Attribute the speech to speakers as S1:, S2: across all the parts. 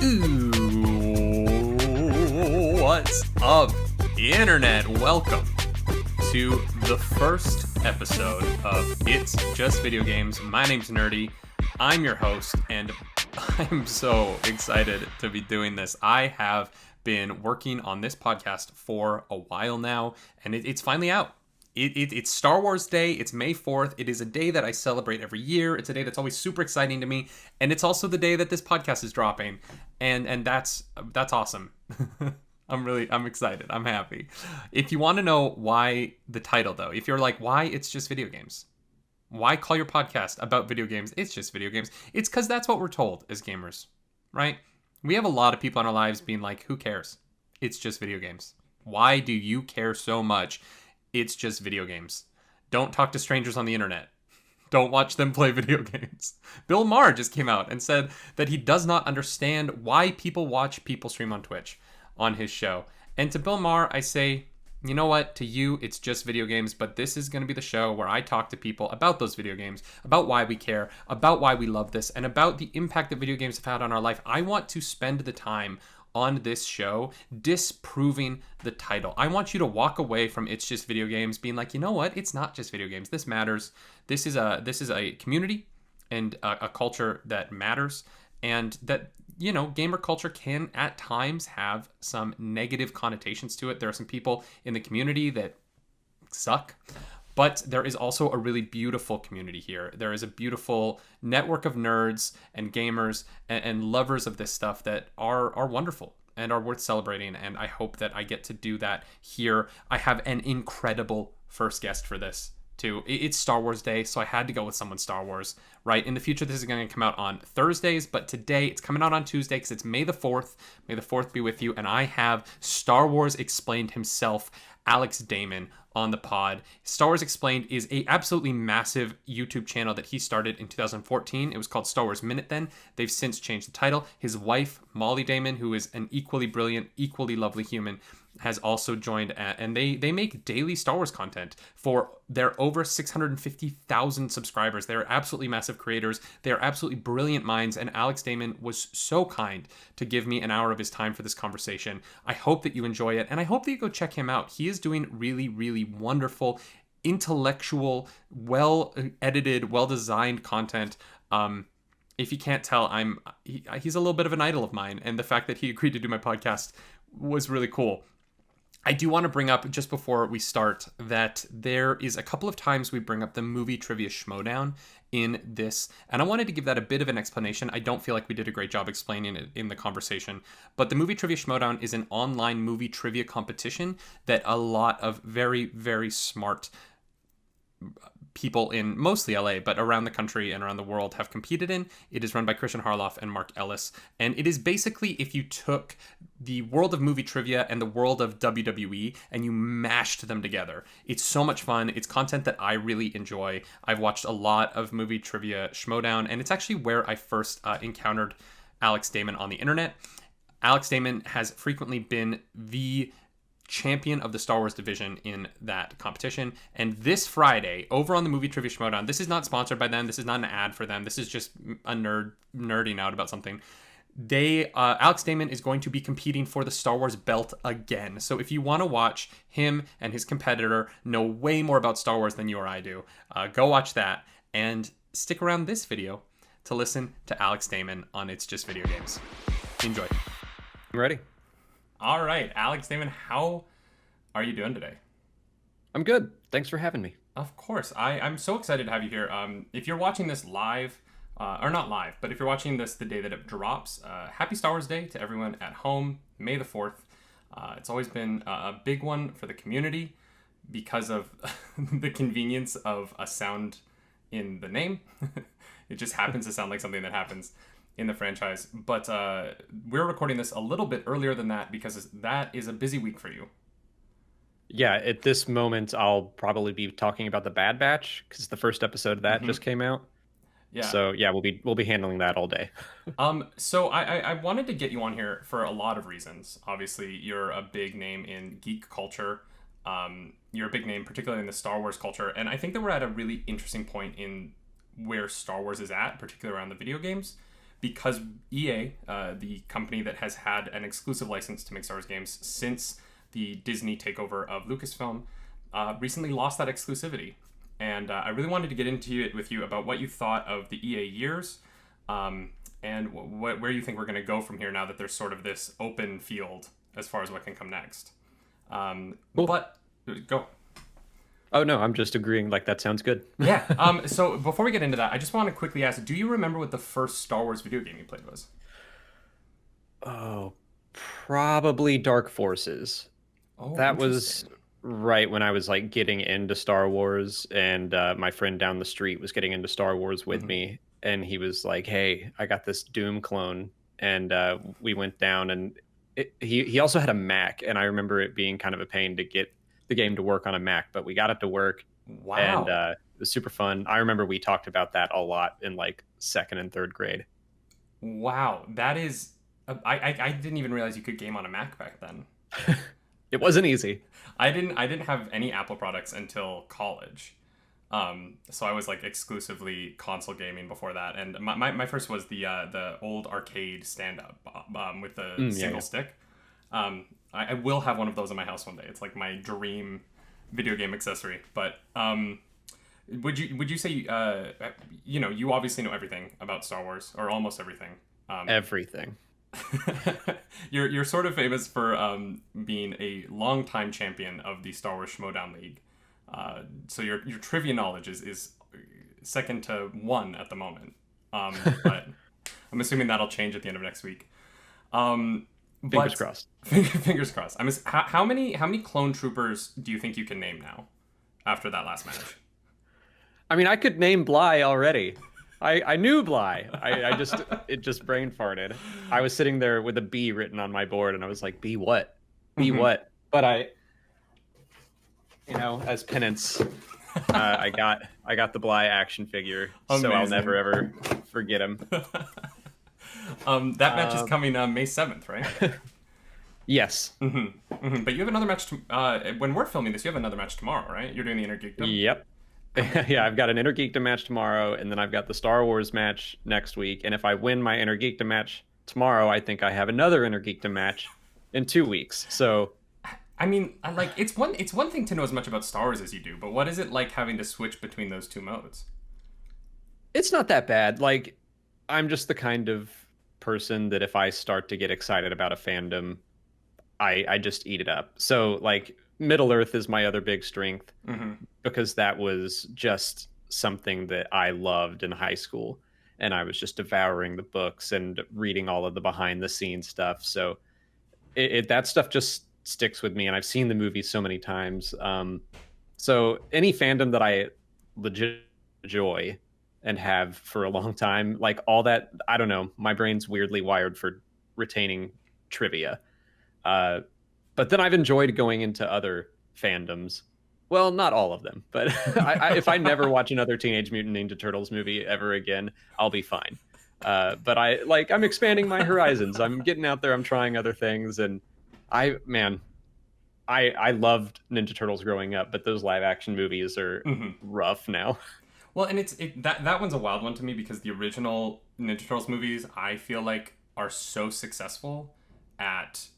S1: Ooh, what's up, internet? Welcome to the first episode of It's Just Video Games. My name's Nerdy. I'm your host, and I'm so excited to be doing this. I have been working on this podcast for a while now, and it's finally out. It's Star Wars Day. It's May 4th. It is a day that I celebrate every year. It's a day that's always super exciting to me. And it's also the day that this podcast is dropping. And that's awesome. I'm excited. I'm happy. If you want to know why the title, though, if you're like, why It's Just Video Games? Why call your podcast about video games? It's just video games. It's because that's what we're told as gamers, right? We have a lot of people in our lives being like, who cares? It's just video games. Why do you care so much? It's just video games. Don't talk to strangers on the internet. Don't watch them play video games. Bill Maher just came out and said that he does not understand why people watch people stream on Twitch on his show. And to Bill Maher, I say, you know what? To you, it's just video games, but this is going to be the show where I talk to people about those video games, about why we care, about why we love this, and about the impact that video games have had on our life. I want to spend the time on this show disproving the title. I want you to walk away from It's Just Video Games being like, you know what? It's not just video games. This matters. This is a community and a culture that matters, and that, you know, gamer culture can at times have some negative connotations to it. There are some people in the community that suck, but there is also a really beautiful community here. There is a beautiful network of nerds and gamers and lovers of this stuff that are wonderful and are worth celebrating. And I hope that I get to do that here. I have an incredible first guest for this too. It's Star Wars Day, so I had to go with someone Star Wars, right? In the future, this is going to come out on Thursdays, but today it's coming out on Tuesday because it's May the 4th. May the 4th be with you. And I have Star Wars Explained himself, Alex Damon, on the pod. Star Wars Explained is a absolutely massive YouTube channel that he started in 2014. It was called Star Wars Minute then. They've since changed the title. His wife, Molly Damon, who is an equally brilliant, equally lovely human, has also joined, and they make daily Star Wars content for their over 650,000 subscribers. They're absolutely massive creators. They're absolutely brilliant minds, and Alex Damon was so kind to give me an hour of his time for this conversation. I hope that you enjoy it, and I hope that you go check him out. He is doing really, really wonderful, intellectual, well-edited, well-designed content. If you can't tell, he's a little bit of an idol of mine, and the fact that he agreed to do my podcast was really cool. I do want to bring up, just before we start, that there is a couple of times we bring up the movie trivia schmodown in this, and I wanted to give that a bit of an explanation. I don't feel like we did a great job explaining it in the conversation, but the movie trivia schmodown is an online movie trivia competition that a lot of very, very smart people in mostly LA, but around the country and around the world have competed in. It is run by Christian Harloff and Mark Ellis. And it is basically if you took the world of movie trivia and the world of WWE and you mashed them together. It's so much fun. It's content that I really enjoy. I've watched a lot of movie trivia schmodown, and it's actually where I first encountered Alex Damon on the internet. Alex Damon has frequently been the champion of the Star Wars division in that competition. And this Friday, over on the Movie Trivia Schmodown, this is not sponsored by them. This is not an ad for them. This is just a nerding out about something. Alex Damon is going to be competing for the Star Wars belt again. So if you want to watch him and his competitor know way more about Star Wars than you or I do, go watch that and stick around this video to listen to Alex Damon on It's Just Video Games. Enjoy.
S2: I'm ready.
S1: All right, Alex Damon, how are you doing today?
S2: I'm good. Thanks for having me.
S1: Of course. I'm so excited to have you here. If you're watching this live, or not live, but if you're watching this the day that it drops, happy Star Wars Day to everyone at home, May the 4th. It's always been a big one for the community because of the convenience of a sound in the name. It just happens to sound like something that happens in the franchise, but we're recording this a little bit earlier than that because that is a busy week for you.
S2: Yeah, at this moment, I'll probably be talking about the Bad Batch because the first episode of that just came out. Yeah. So yeah, we'll be handling that all day.
S1: So I wanted to get you on here for a lot of reasons. Obviously, you're a big name in geek culture. You're a big name, particularly in the Star Wars culture, and I think that we're at a really interesting point in where Star Wars is at, particularly around the video games. because EA, the company that has had an exclusive license to make Star Wars games since the Disney takeover of Lucasfilm, recently lost that exclusivity. And I really wanted to get into it with you about what you thought of the EA years, and where you think we're going to go from here now that there's sort of this open field as far as what can come next. Cool. But go.
S2: Oh, no, I'm just agreeing. Like, that sounds good.
S1: Yeah. So before we get into that, I just want to quickly ask, do you remember what the first Star Wars video game you played was?
S2: Oh, probably Dark Forces.
S1: Oh,
S2: that was right when I was like getting into Star Wars, and my friend down the street was getting into Star Wars with me, and he was like, "Hey, I got this Doom clone," and we went down, and he also had a Mac, and I remember it being kind of a pain to get the game to work on a Mac, but we got it to work.
S1: Wow.
S2: And it was super fun. I remember we talked about that a lot in like 2nd and 3rd grade.
S1: Wow, that is I didn't even realize you could game on a Mac back then.
S2: It wasn't easy.
S1: I didn't have any Apple products until college. So I was like exclusively console gaming before that, and my first was the old arcade stand up with the single stick. I will have one of those in my house one day. It's like my dream video game accessory. But would you say you obviously know everything about Star Wars, or almost everything?
S2: Everything.
S1: You're sort of famous for being a longtime champion of the Star Wars Schmodown League. So your trivia knowledge is second to one at the moment. But I'm assuming that'll change at the end of next week.
S2: Fingers crossed.
S1: Fingers crossed. How many clone troopers do you think you can name now after that last match?
S2: I mean, I could name Bly already. I knew Bly. It just brain farted. I was sitting there with a B written on my board, and I was like, B what? B what? But as penance, I got the Bly action figure. Amazing. So I'll never ever forget him.
S1: That match is coming May 7th, right?
S2: Yes.
S1: But you have another match when we're filming this. You have another match tomorrow, right? You're doing the Inner Geekdom.
S2: Yep. Yeah, I've got an Inner Geekdom match tomorrow, and then I've got the Star Wars match next week. And if I win my Inner Geekdom match tomorrow, I think I have another Inner Geekdom match in 2 weeks. So,
S1: I mean, it's one thing to know as much about Star Wars as you do, but what is it like having to switch between those two modes?
S2: It's not that bad. Like, I'm just the kind of person that if I start to get excited about a fandom, I just eat it up. So, like, Middle Earth is my other big strength because that was just something that I loved in high school, and I was just devouring the books and reading all of the behind the scenes stuff. So that stuff just sticks with me, and I've seen the movie so many times. So any fandom that I legit enjoy and have for a long time, like all that, I don't know, my brain's weirdly wired for retaining trivia. But then I've enjoyed going into other fandoms. Well, not all of them, but if I never watch another Teenage Mutant Ninja Turtles movie ever again, I'll be fine. But I'm expanding my horizons. I'm getting out there. I'm trying other things, and I loved Ninja Turtles growing up, but those live action movies are rough now.
S1: Well, and that one's a wild one to me because the original Ninja Turtles movies, I feel like, are so successful at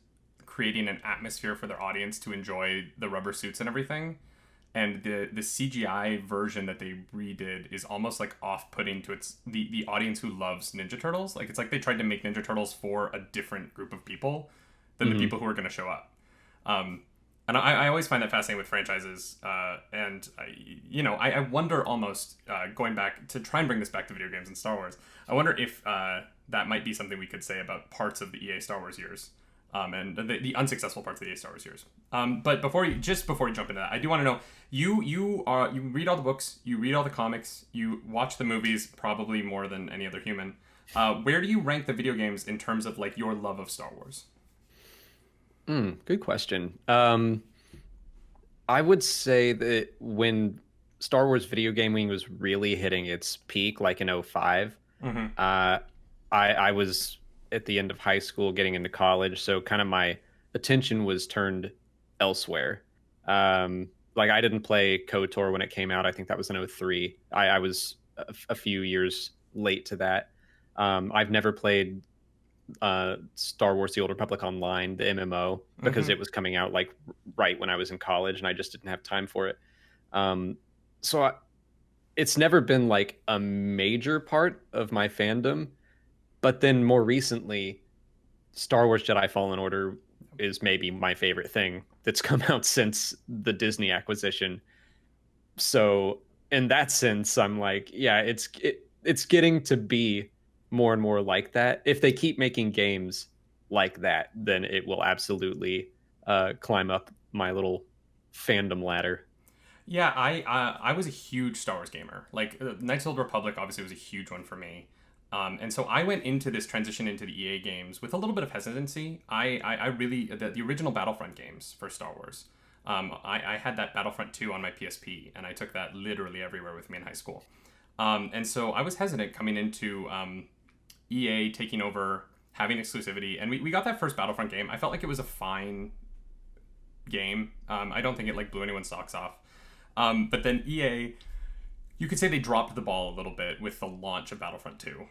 S1: creating an atmosphere for their audience to enjoy the rubber suits and everything, and the CGI version that they redid is almost like off-putting to the audience who loves Ninja Turtles. Like, it's like they tried to make Ninja Turtles for a different group of people than the people who are going to show up. And I always find that fascinating with franchises, and I wonder almost, going back to try and bring this back to video games and Star Wars, I wonder if that might be something we could say about parts of the EA Star Wars years. And the unsuccessful parts of the Star Wars years. But before you jump into that, I do want to know, you read all the books, you read all the comics, you watch the movies probably more than any other human. Where do you rank the video games in terms of like your love of Star Wars?
S2: Good question. I would say that when Star Wars video gaming was really hitting its peak, like in 2005, I was at the end of high school getting into college, so kind of my attention was turned elsewhere. Like, I didn't play KOTOR when it came out. I think that was in 2003. I was a few years late to that. I've never played Star Wars: The Old Republic Online, the MMO, because
S1: Mm-hmm.
S2: it was coming out like right when I was in college, and I just didn't have time for it. Um, so I, it's never been like a major part of my fandom. But then more recently, Star Wars Jedi Fallen Order is maybe my favorite thing that's come out since the Disney acquisition. So in that sense, I'm like, yeah, it's getting to be more and more like that. If they keep making games like that, then it will absolutely climb up my little fandom ladder.
S1: Yeah, I was a huge Star Wars gamer. Like Knights of the Old Republic obviously was a huge one for me. And so I went into this transition into the EA games with a little bit of hesitancy. I really the original Battlefront games for Star Wars. I had that Battlefront 2 on my PSP, and I took that literally everywhere with me in high school. And so I was hesitant coming into EA taking over, having exclusivity, and we got that first Battlefront game. I felt like it was a fine game. I don't think it like blew anyone's socks off. But then EA, you could say they dropped the ball a little bit with the launch of Battlefront 2.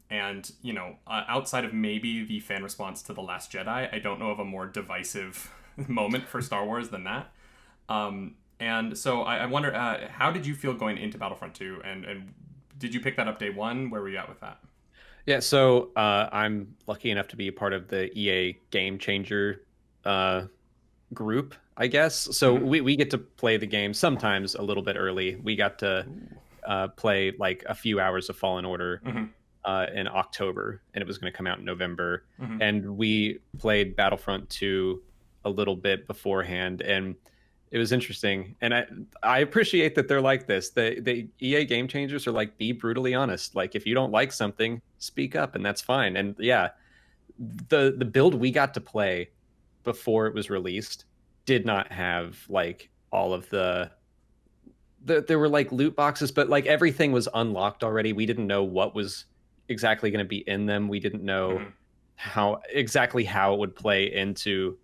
S1: And, you know, outside of maybe the fan response to The Last Jedi, I don't know of a more divisive moment for Star Wars than that. And so I wonder, how did you feel going into Battlefront 2? And did you pick that up day one? Where were you at with that?
S2: Yeah, so I'm lucky enough to be a part of the EA Game Changer uh, group, I guess. So
S1: Mm-hmm.
S2: we get to play the game sometimes a little bit early. We got to
S1: Ooh.
S2: play like a few hours of Fallen Order
S1: Mm-hmm.
S2: in October, and it was going to come out in November.
S1: Mm-hmm.
S2: And we played Battlefront 2 a little bit beforehand, and it was interesting. And I appreciate that they're like this. The EA Game Changers are like, be brutally honest. Like if you don't like something, speak up, and that's fine. And yeah, the build we got to play before it was released did not have like all of there were like loot boxes, but like everything was unlocked already. We didn't know what was exactly going to be in them. We didn't know
S1: Mm-hmm.
S2: how it would play into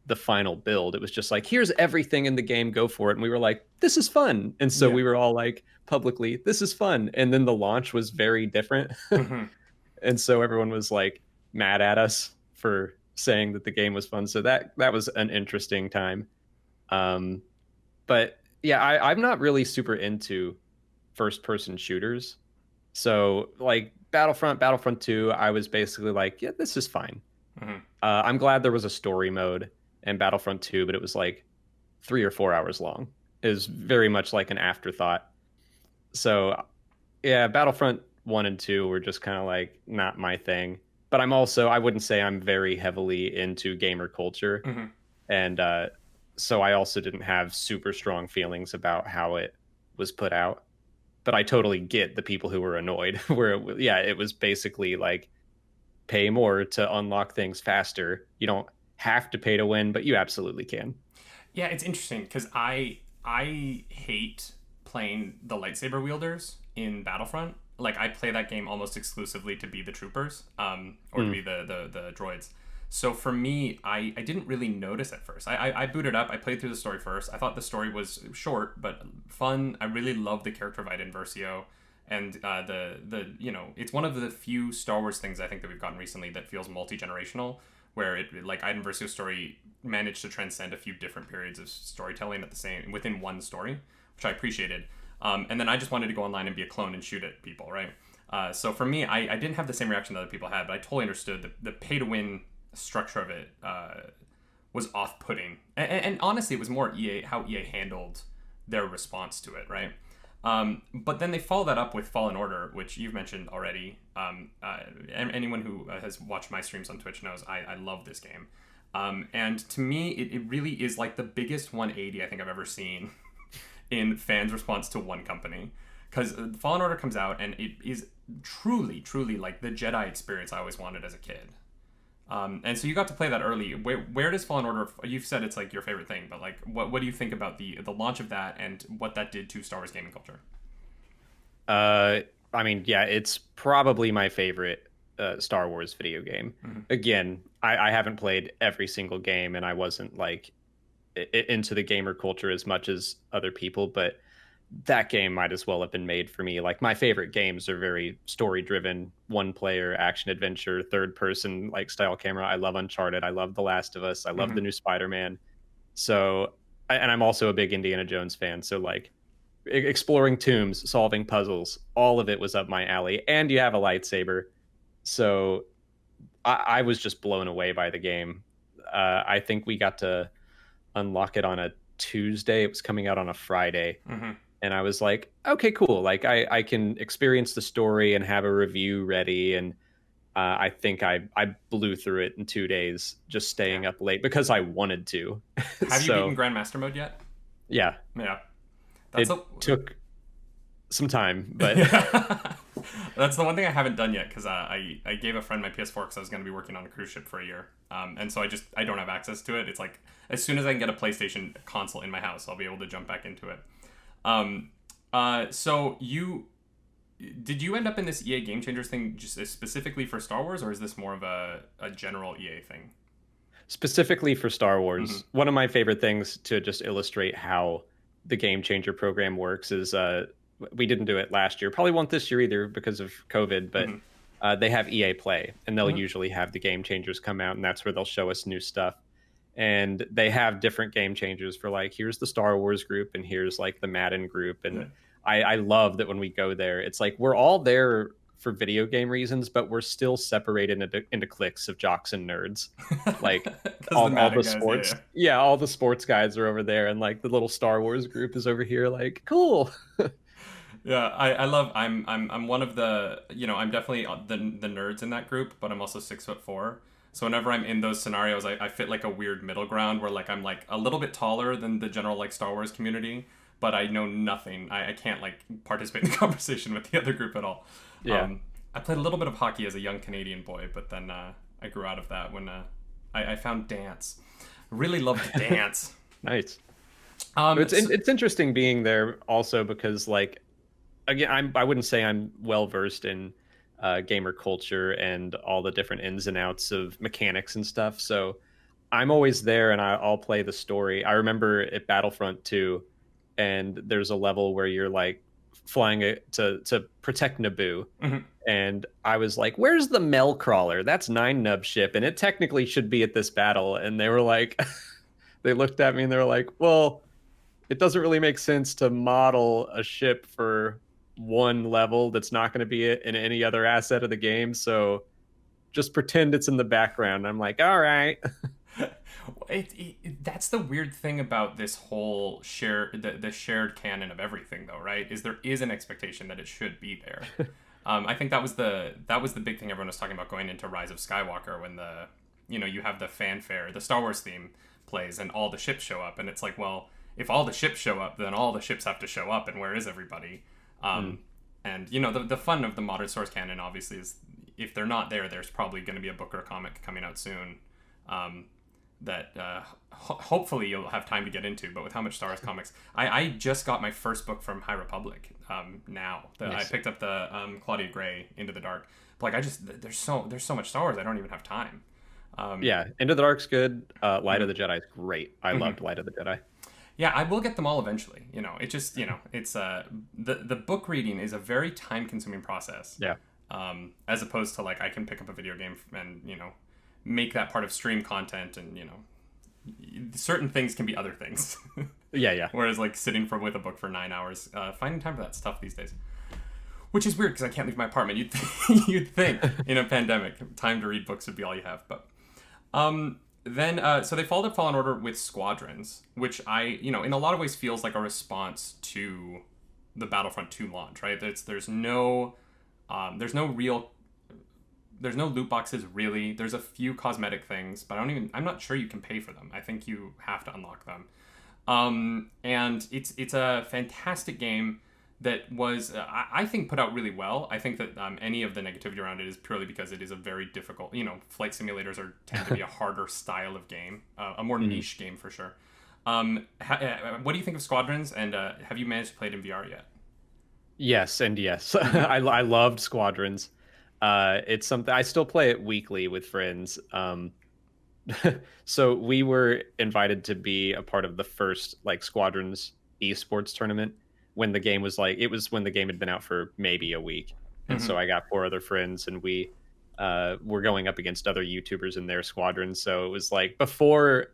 S2: the final build. It was just like, here's everything in the game, go for it. And we were like, this is fun. And so
S1: Yeah.
S2: we were all like publicly, this is fun. And then the launch was very different.
S1: Mm-hmm.
S2: And so everyone was like mad at us for saying that the game was fun. So that was an interesting time. Um, but yeah, I'm not really super into first person shooters. So like Battlefront 2, I was basically like, yeah, this is fine.
S1: Mm-hmm.
S2: I'm glad there was a story mode in Battlefront 2, but it was like 3 or 4 hours long. It was very much like an afterthought. So yeah, Battlefront 1 and 2 were just kind of like not my thing. But I wouldn't say I'm very heavily into gamer culture.
S1: Mm-hmm.
S2: And so I also didn't have super strong feelings about how it was put out. But I totally get the people who were annoyed. Yeah, it was basically like pay more to unlock things faster. You don't have to pay to win, but you absolutely can.
S1: Yeah, it's interesting because I hate playing the lightsaber wielders in Battlefront. Like I play that game almost exclusively to be the troopers, or to
S2: Mm.
S1: be the droids. So for me, I didn't really notice at first. I booted up. I played through the story first. I thought the story was short but fun. I really love the character of Iden Versio, and the you know it's one of the few Star Wars things I think that we've gotten recently that feels multi generational, where it like Iden Versio's story managed to transcend a few different periods of storytelling at the same within one story, which I appreciated. And then I just wanted to go online and be a clone and shoot at people, right? So for me, I didn't have the same reaction that other people had, but I totally understood the pay to win structure of it was off putting. And honestly, it was more how EA handled their response to it, right? But then they follow that up with Fallen Order, which you've mentioned already. Anyone who has watched my streams on Twitch knows I love this game. And to me, it really is like the biggest 180 I think I've ever seen in fans' response to one company. Because Fallen Order comes out and it is truly, truly like the Jedi experience I always wanted as a kid. And so you got to play that early. Where does Fallen Order? You've said it's like your favorite thing, but like, what do you think about the launch of that and what that did to Star Wars gaming culture?
S2: I mean, yeah, it's probably my favorite Star Wars video game.
S1: Mm-hmm.
S2: Again, I haven't played every single game, and I wasn't like into the gamer culture as much as other people, but that game might as well have been made for me. Like my favorite games are very story driven, one player action adventure, third person like style camera. I love Uncharted. I love The Last of Us. I love the new Spider-Man. So, and I'm also a big Indiana Jones fan. So like exploring tombs, solving puzzles, all of it was up my alley. And you have a lightsaber. So I was just blown away by the game. I think we got to unlock it on a Tuesday. It was coming out on a Friday. And I was like, okay, cool. Like I can experience the story and have a review ready. And I think I blew through it in 2 days, just staying up late because I wanted to.
S1: Have you beaten Grandmaster mode yet?
S2: Yeah.
S1: Yeah.
S2: Took some time, but
S1: that's the one thing I haven't done yet because I gave a friend my PS4 because I was going to be working on a cruise ship for a year, and so I don't have access to it. It's like as soon as I can get a PlayStation console in my house, I'll be able to jump back into it. So did you end up in this EA Game Changers thing just specifically for Star Wars, or is this more of a general EA thing?
S2: Specifically for Star Wars. One of my favorite things to just illustrate how the Game Changer program works is we didn't do it last year, probably won't this year either because of COVID, but they have EA Play, and they'll usually have the Game Changers come out, and that's where they'll show us new stuff. And they have different Game Changers for like, here's the Star Wars group, and here's like the Madden group. And I love that when we go there, it's like we're all there for video game reasons, but we're still separated into cliques of jocks and nerds. Like all the guys, sports, all the sports guys are over there, and like the little Star Wars group is over here. Like, cool.
S1: Yeah, I love. I'm one of the, I'm definitely the nerds in that group, but I'm also 6'4". So whenever I'm in those scenarios, I fit like a weird middle ground where like I'm like a little bit taller than the general like Star Wars community, but I know nothing. I can't like participate in the conversation with the other group at all. Yeah. I played a little bit of hockey as a young Canadian boy, but then I grew out of that when I found dance. Really loved dance.
S2: Nice. It's interesting being there also because like, again, I wouldn't say I'm well versed in gamer culture and all the different ins and outs of mechanics and stuff. So I'm always there and I'll play the story. I remember at Battlefront 2, and there's a level where you're like flying to protect Naboo. And I was like, where's the Mel Crawler? That's Nine Nub ship, and it technically should be at this battle. And they were like, they looked at me and they were like, well, it doesn't really make sense to model a ship for one level that's not going to be in any other asset of the game, so just pretend it's in the background. I'm like, all right.
S1: That's the weird thing about this whole the shared canon of everything, though, right? Is there is an expectation that it should be there. I think that was the big thing everyone was talking about going into Rise of Skywalker, when you have the fanfare, the Star Wars theme plays, and all the ships show up, and it's like, well, if all the ships show up, then all the ships have to show up, and where is everybody? And the fun of the modern source canon obviously is if they're not there, there's probably going to be a book or a comic coming out soon that hopefully you'll have time to get into. But with how much Star Wars comics, I just got my first book from High Republic now. Nice. I picked up the Claudia Gray Into the Dark. But like there's so much Star Wars, I don't even have time.
S2: Into the Dark's good. Light of the Jedi is great. I loved Light of the Jedi.
S1: Yeah, I will get them all eventually. It just, it's the book reading is a very time-consuming process.
S2: Yeah.
S1: As opposed to like I can pick up a video game and make that part of stream content, and certain things can be other things.
S2: Yeah.
S1: Whereas like sitting with a book for 9 hours, finding time for that stuff these days, which is weird because I can't leave my apartment. You'd think in a pandemic, time to read books would be all you have, but. Then, so they followed up Fallen Order with Squadrons, which in a lot of ways feels like a response to the Battlefront 2 launch, right? There's no loot boxes really. There's a few cosmetic things, but I'm not sure you can pay for them. I think you have to unlock them. And it's a fantastic game that was, I think, put out really well. I think that any of the negativity around it is purely because it is a very difficult, flight simulators tend to be a harder style of game, a more niche game for sure. What do you think of Squadrons, and have you managed to play it in VR yet?
S2: Yes, and yes. I loved Squadrons. It's something, I still play it weekly with friends. So we were invited to be a part of the first like Squadrons esports tournament. when the game was like, it was when the game had been out for maybe a week. And so I got 4 other friends, and we were going up against other YouTubers in their squadrons. So it was like before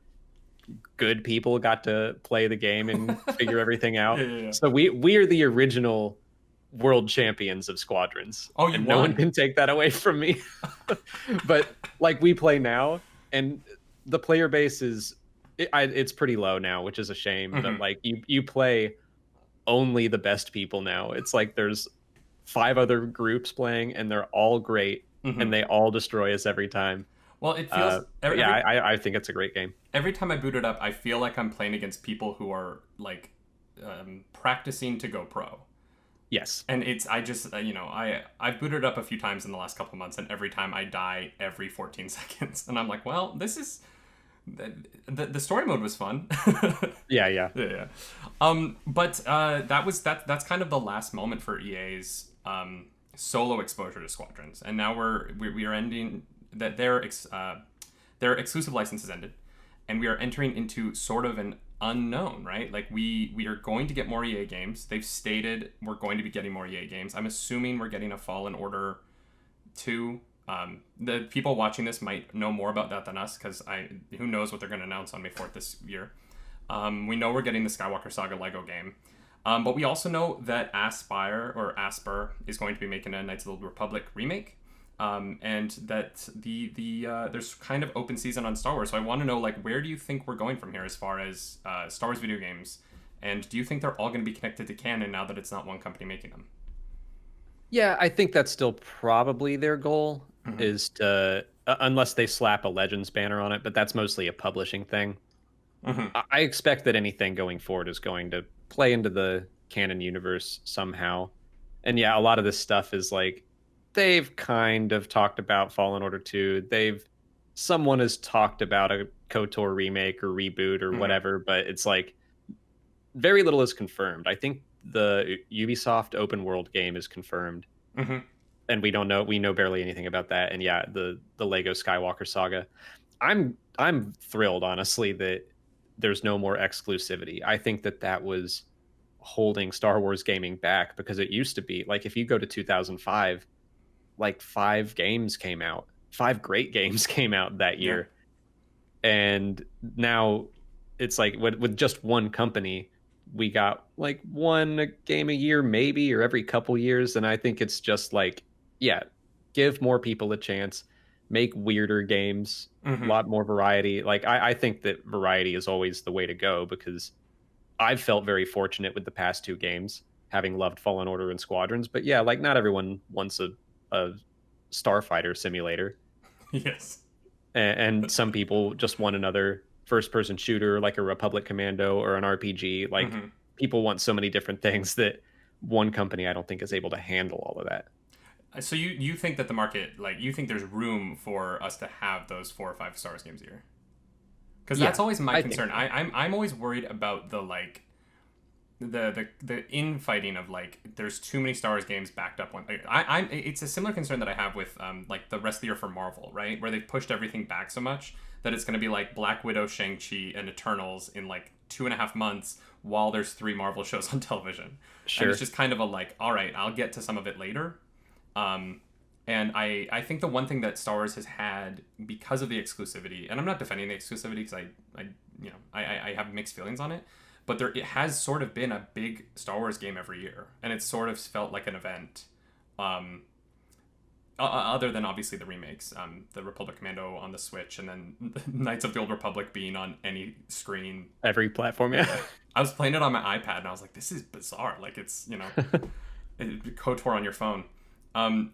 S2: good people got to play the game and figure everything out.
S1: Yeah.
S2: So we are the original world champions of squadrons.
S1: Oh, you
S2: and
S1: won?
S2: No one can take that away from me. But like we play now, and the player base is it's pretty low now, which is a shame. But like you play only the best people now. It's like there's 5 other groups playing, and they're all great, and they all destroy us every time.
S1: Well, it feels
S2: I think it's a great game.
S1: Every time I boot it up, I feel like I'm playing against people who are like practicing to go pro.
S2: Yes.
S1: And I've booted it up a few times in the last couple of months, and every time I die every 14 seconds, and I'm like, well, this is the story mode was fun.
S2: Yeah.
S1: But that's kind of the last moment for EA's solo exposure to squadrons, and now we are ending that their exclusive license has ended, and we are entering into sort of an unknown, right? Like we are going to get more EA games. They've stated we're going to be getting more EA games. I'm assuming we're getting a Fallen Order 2. The people watching this might know more about that than us, because who knows what they're going to announce on May 4th this year. We know we're getting the Skywalker Saga Lego game. But we also know that Asper is going to be making a Knights of the Old Republic remake. And that there's kind of open season on Star Wars. So I want to know, like, where do you think we're going from here as far as Star Wars video games? And do you think they're all going to be connected to canon now that it's not one company making them?
S2: Yeah, I think that's still probably their goal, is to, unless they slap a Legends banner on it, but that's mostly a publishing thing. I expect that anything going forward is going to play into the canon universe somehow. And yeah, a lot of this stuff is like, they've kind of talked about Fallen Order 2. Someone has talked about a KOTOR remake or reboot or whatever, but it's like very little is confirmed. I think the Ubisoft open world game is confirmed, and we know barely anything about that. And yeah, the Lego Skywalker Saga, I'm thrilled, honestly, that there's no more exclusivity. I think that was holding Star Wars gaming back, because it used to be like, if you go to 2005, like 5 great games came out that year. And now it's like with just one company, we got like one game a year maybe, or every couple years. And I think it's just like, yeah, give more people a chance, make weirder games, a lot more variety. Like I think that variety is always the way to go, because I've felt very fortunate with the past 2 games, having loved Fallen Order and Squadrons. But yeah, like not everyone wants a starfighter simulator.
S1: Yes.
S2: And some people just want another first-person shooter, like a Republic Commando or an RPG. Like people want so many different things that one company, I don't think, is able to handle all of that.
S1: So you think that the market, like, you think there's room for us to have those 4 or 5 Star Wars games a year? Because that's always my concern. I'm always worried about the like the infighting of like, there's too many Star Wars games backed up. It's a similar concern that I have with like the rest of the year for Marvel, right? Where they've pushed everything back so much that it's going to be like Black Widow, Shang-Chi, and Eternals in like 2.5 months, while there's 3 Marvel shows on television. Sure. And it's just kind of a like, all right, I'll get to some of it later. And I think the one thing that Star Wars has had, because of the exclusivity, and I'm not defending the exclusivity, because I have mixed feelings on it, but it has sort of been a big Star Wars game every year, and it's sort of felt like an event. Other than obviously the remakes, the Republic Commando on the Switch, and then Knights of the Old Republic being on any screen,
S2: every platform. Yeah,
S1: I was playing it on my iPad, and I was like, this is bizarre. Like, it's KOTOR on your phone.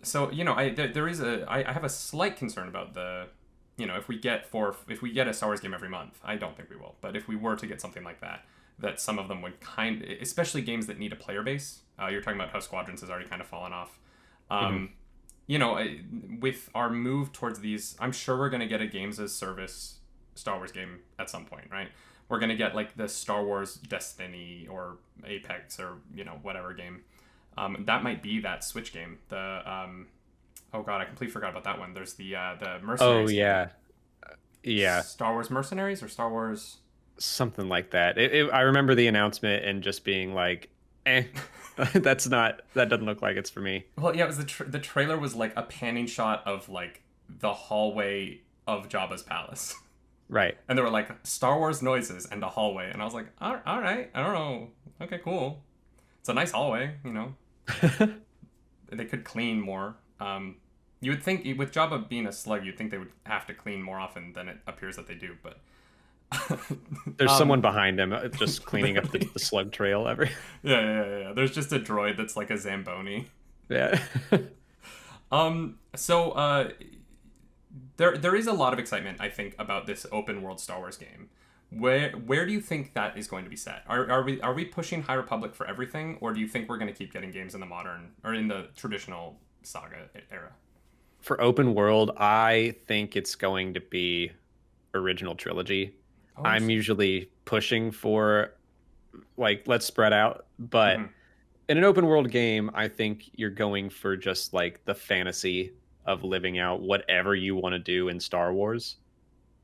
S1: So I have a slight concern about if we get a Star Wars game every month. I don't think we will, but if we were to get something like that some of them would especially games that need a player base. You're talking about how Squadrons has already kind of fallen off. With our move towards these, I'm sure we're going to get a games as service Star Wars game at some point, right? We're going to get like the Star Wars Destiny or Apex or whatever game. That might be that Switch game. The oh god, I completely forgot about that one. There's the Mercenaries.
S2: Oh yeah, yeah.
S1: Star Wars Mercenaries or Star Wars
S2: something like that. I remember the announcement and just being like, eh, that doesn't look like it's for me.
S1: Well, yeah, it was the trailer was like a panning shot of like the hallway of Jabba's palace.
S2: Right.
S1: And there were like Star Wars noises and a hallway, and I was like, all right, I don't know. Okay, cool. It's a nice hallway, you know. They could clean more. You would think with Jabba being a slug, you'd think they would have to clean more often than it appears that they do. But
S2: there's someone behind him just cleaning up the slug trail every.
S1: Yeah. There's just a droid that's like a Zamboni.
S2: Yeah.
S1: So there is a lot of excitement, I think, about this open world Star Wars game. Where do you think that is going to be set? Are we pushing High Republic for everything, or do you think we're going to keep getting games in the modern or in the traditional saga era?
S2: For open world, I think it's going to be original trilogy.
S1: Oh,
S2: I'm usually pushing for like let's spread out, but in an open world game, I think you're going for just like the fantasy of living out whatever you want to do in Star Wars.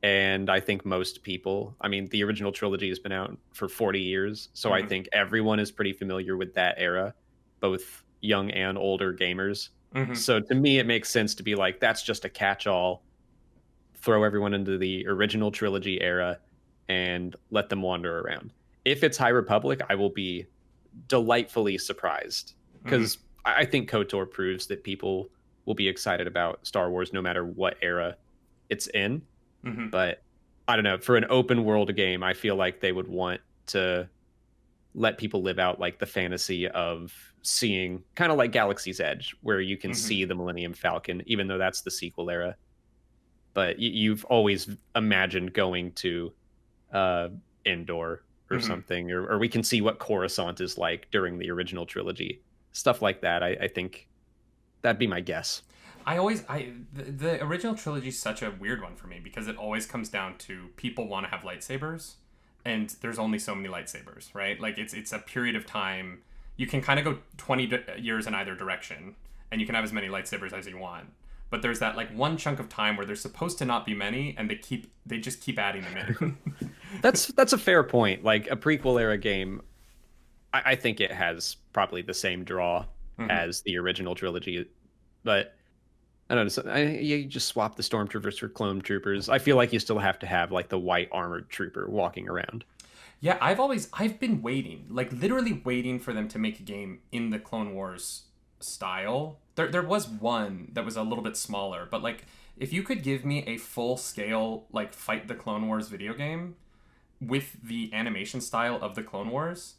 S2: And I think most people, I mean, the original trilogy has been out for 40 years. So I think everyone is pretty familiar with that era, both young and older gamers. So to me, it makes sense to be like, that's just a catch-all. Throw everyone into the original trilogy era and let them wander around. If it's High Republic, I will be delightfully surprised because I think KOTOR proves that people will be excited about Star Wars no matter what era it's in. But I don't know, for an open world game, I feel like they would want to let people live out like the fantasy of seeing kind of like Galaxy's Edge, where you can see the Millennium Falcon, even though that's the sequel era. But you've always imagined going to Endor or something, or we can see what Coruscant is like during the original trilogy. Stuff like that, I think that'd be my guess.
S1: The original trilogy is such a weird one for me because it always comes down to people want to have lightsabers, and there's only so many lightsabers, right? Like it's a period of time. You can kind of go 20 years in either direction, and you can have as many lightsabers as you want. But there's that like one chunk of time where there's supposed to not be many, and they just keep adding them in.
S2: That's a fair point. Like a prequel era game, I think it has probably the same draw as the original trilogy, but I don't know. You just swap the stormtroopers for clone troopers. I feel like you still have to have like the white armored trooper walking around.
S1: Yeah, I've been waiting, like literally waiting for them to make a game in the Clone Wars style. There was one that was a little bit smaller, but like if you could give me a full scale like Fight the Clone Wars video game with the animation style of the Clone Wars,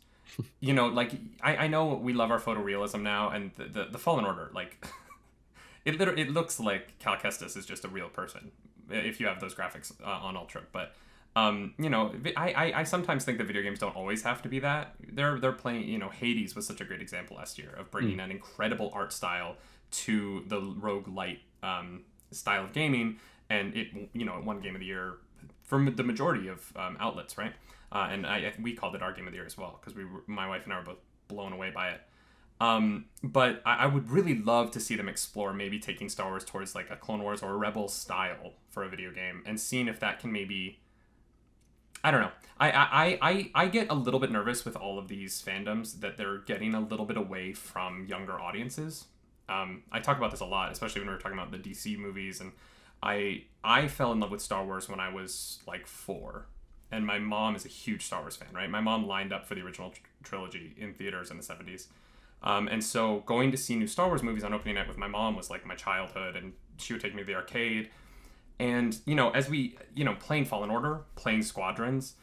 S1: you know, like I know we love our photorealism now, and the Fallen Order, like it looks like Cal Kestis is just a real person if you have those graphics on Ultra. But you know, I sometimes think that video games don't always have to be that. They're playing, you know, Hades was such a great example last year of bringing an incredible art style to the roguelite style of gaming, and it, you know, it won Game of the Year from the majority of outlets, right? And we called it our Game of the Year as well because my wife and I were both blown away by it. But I would really love to see them explore maybe taking Star Wars towards like a Clone Wars or a Rebels style for a video game, and seeing if that can maybe, I don't know. I get a little bit nervous with all of these fandoms that they're getting a little bit away from younger audiences. I talk about this a lot, especially when we were talking about the DC movies, and I fell in love with Star Wars when I was like 4, and my mom is a huge Star Wars fan, right? My mom lined up for the original trilogy in theaters in the 70s. And so going to see new Star Wars movies on opening night with my mom was like my childhood, and she would take me to the arcade. And, you know, as we, you know, playing Fallen Order, playing Squadrons,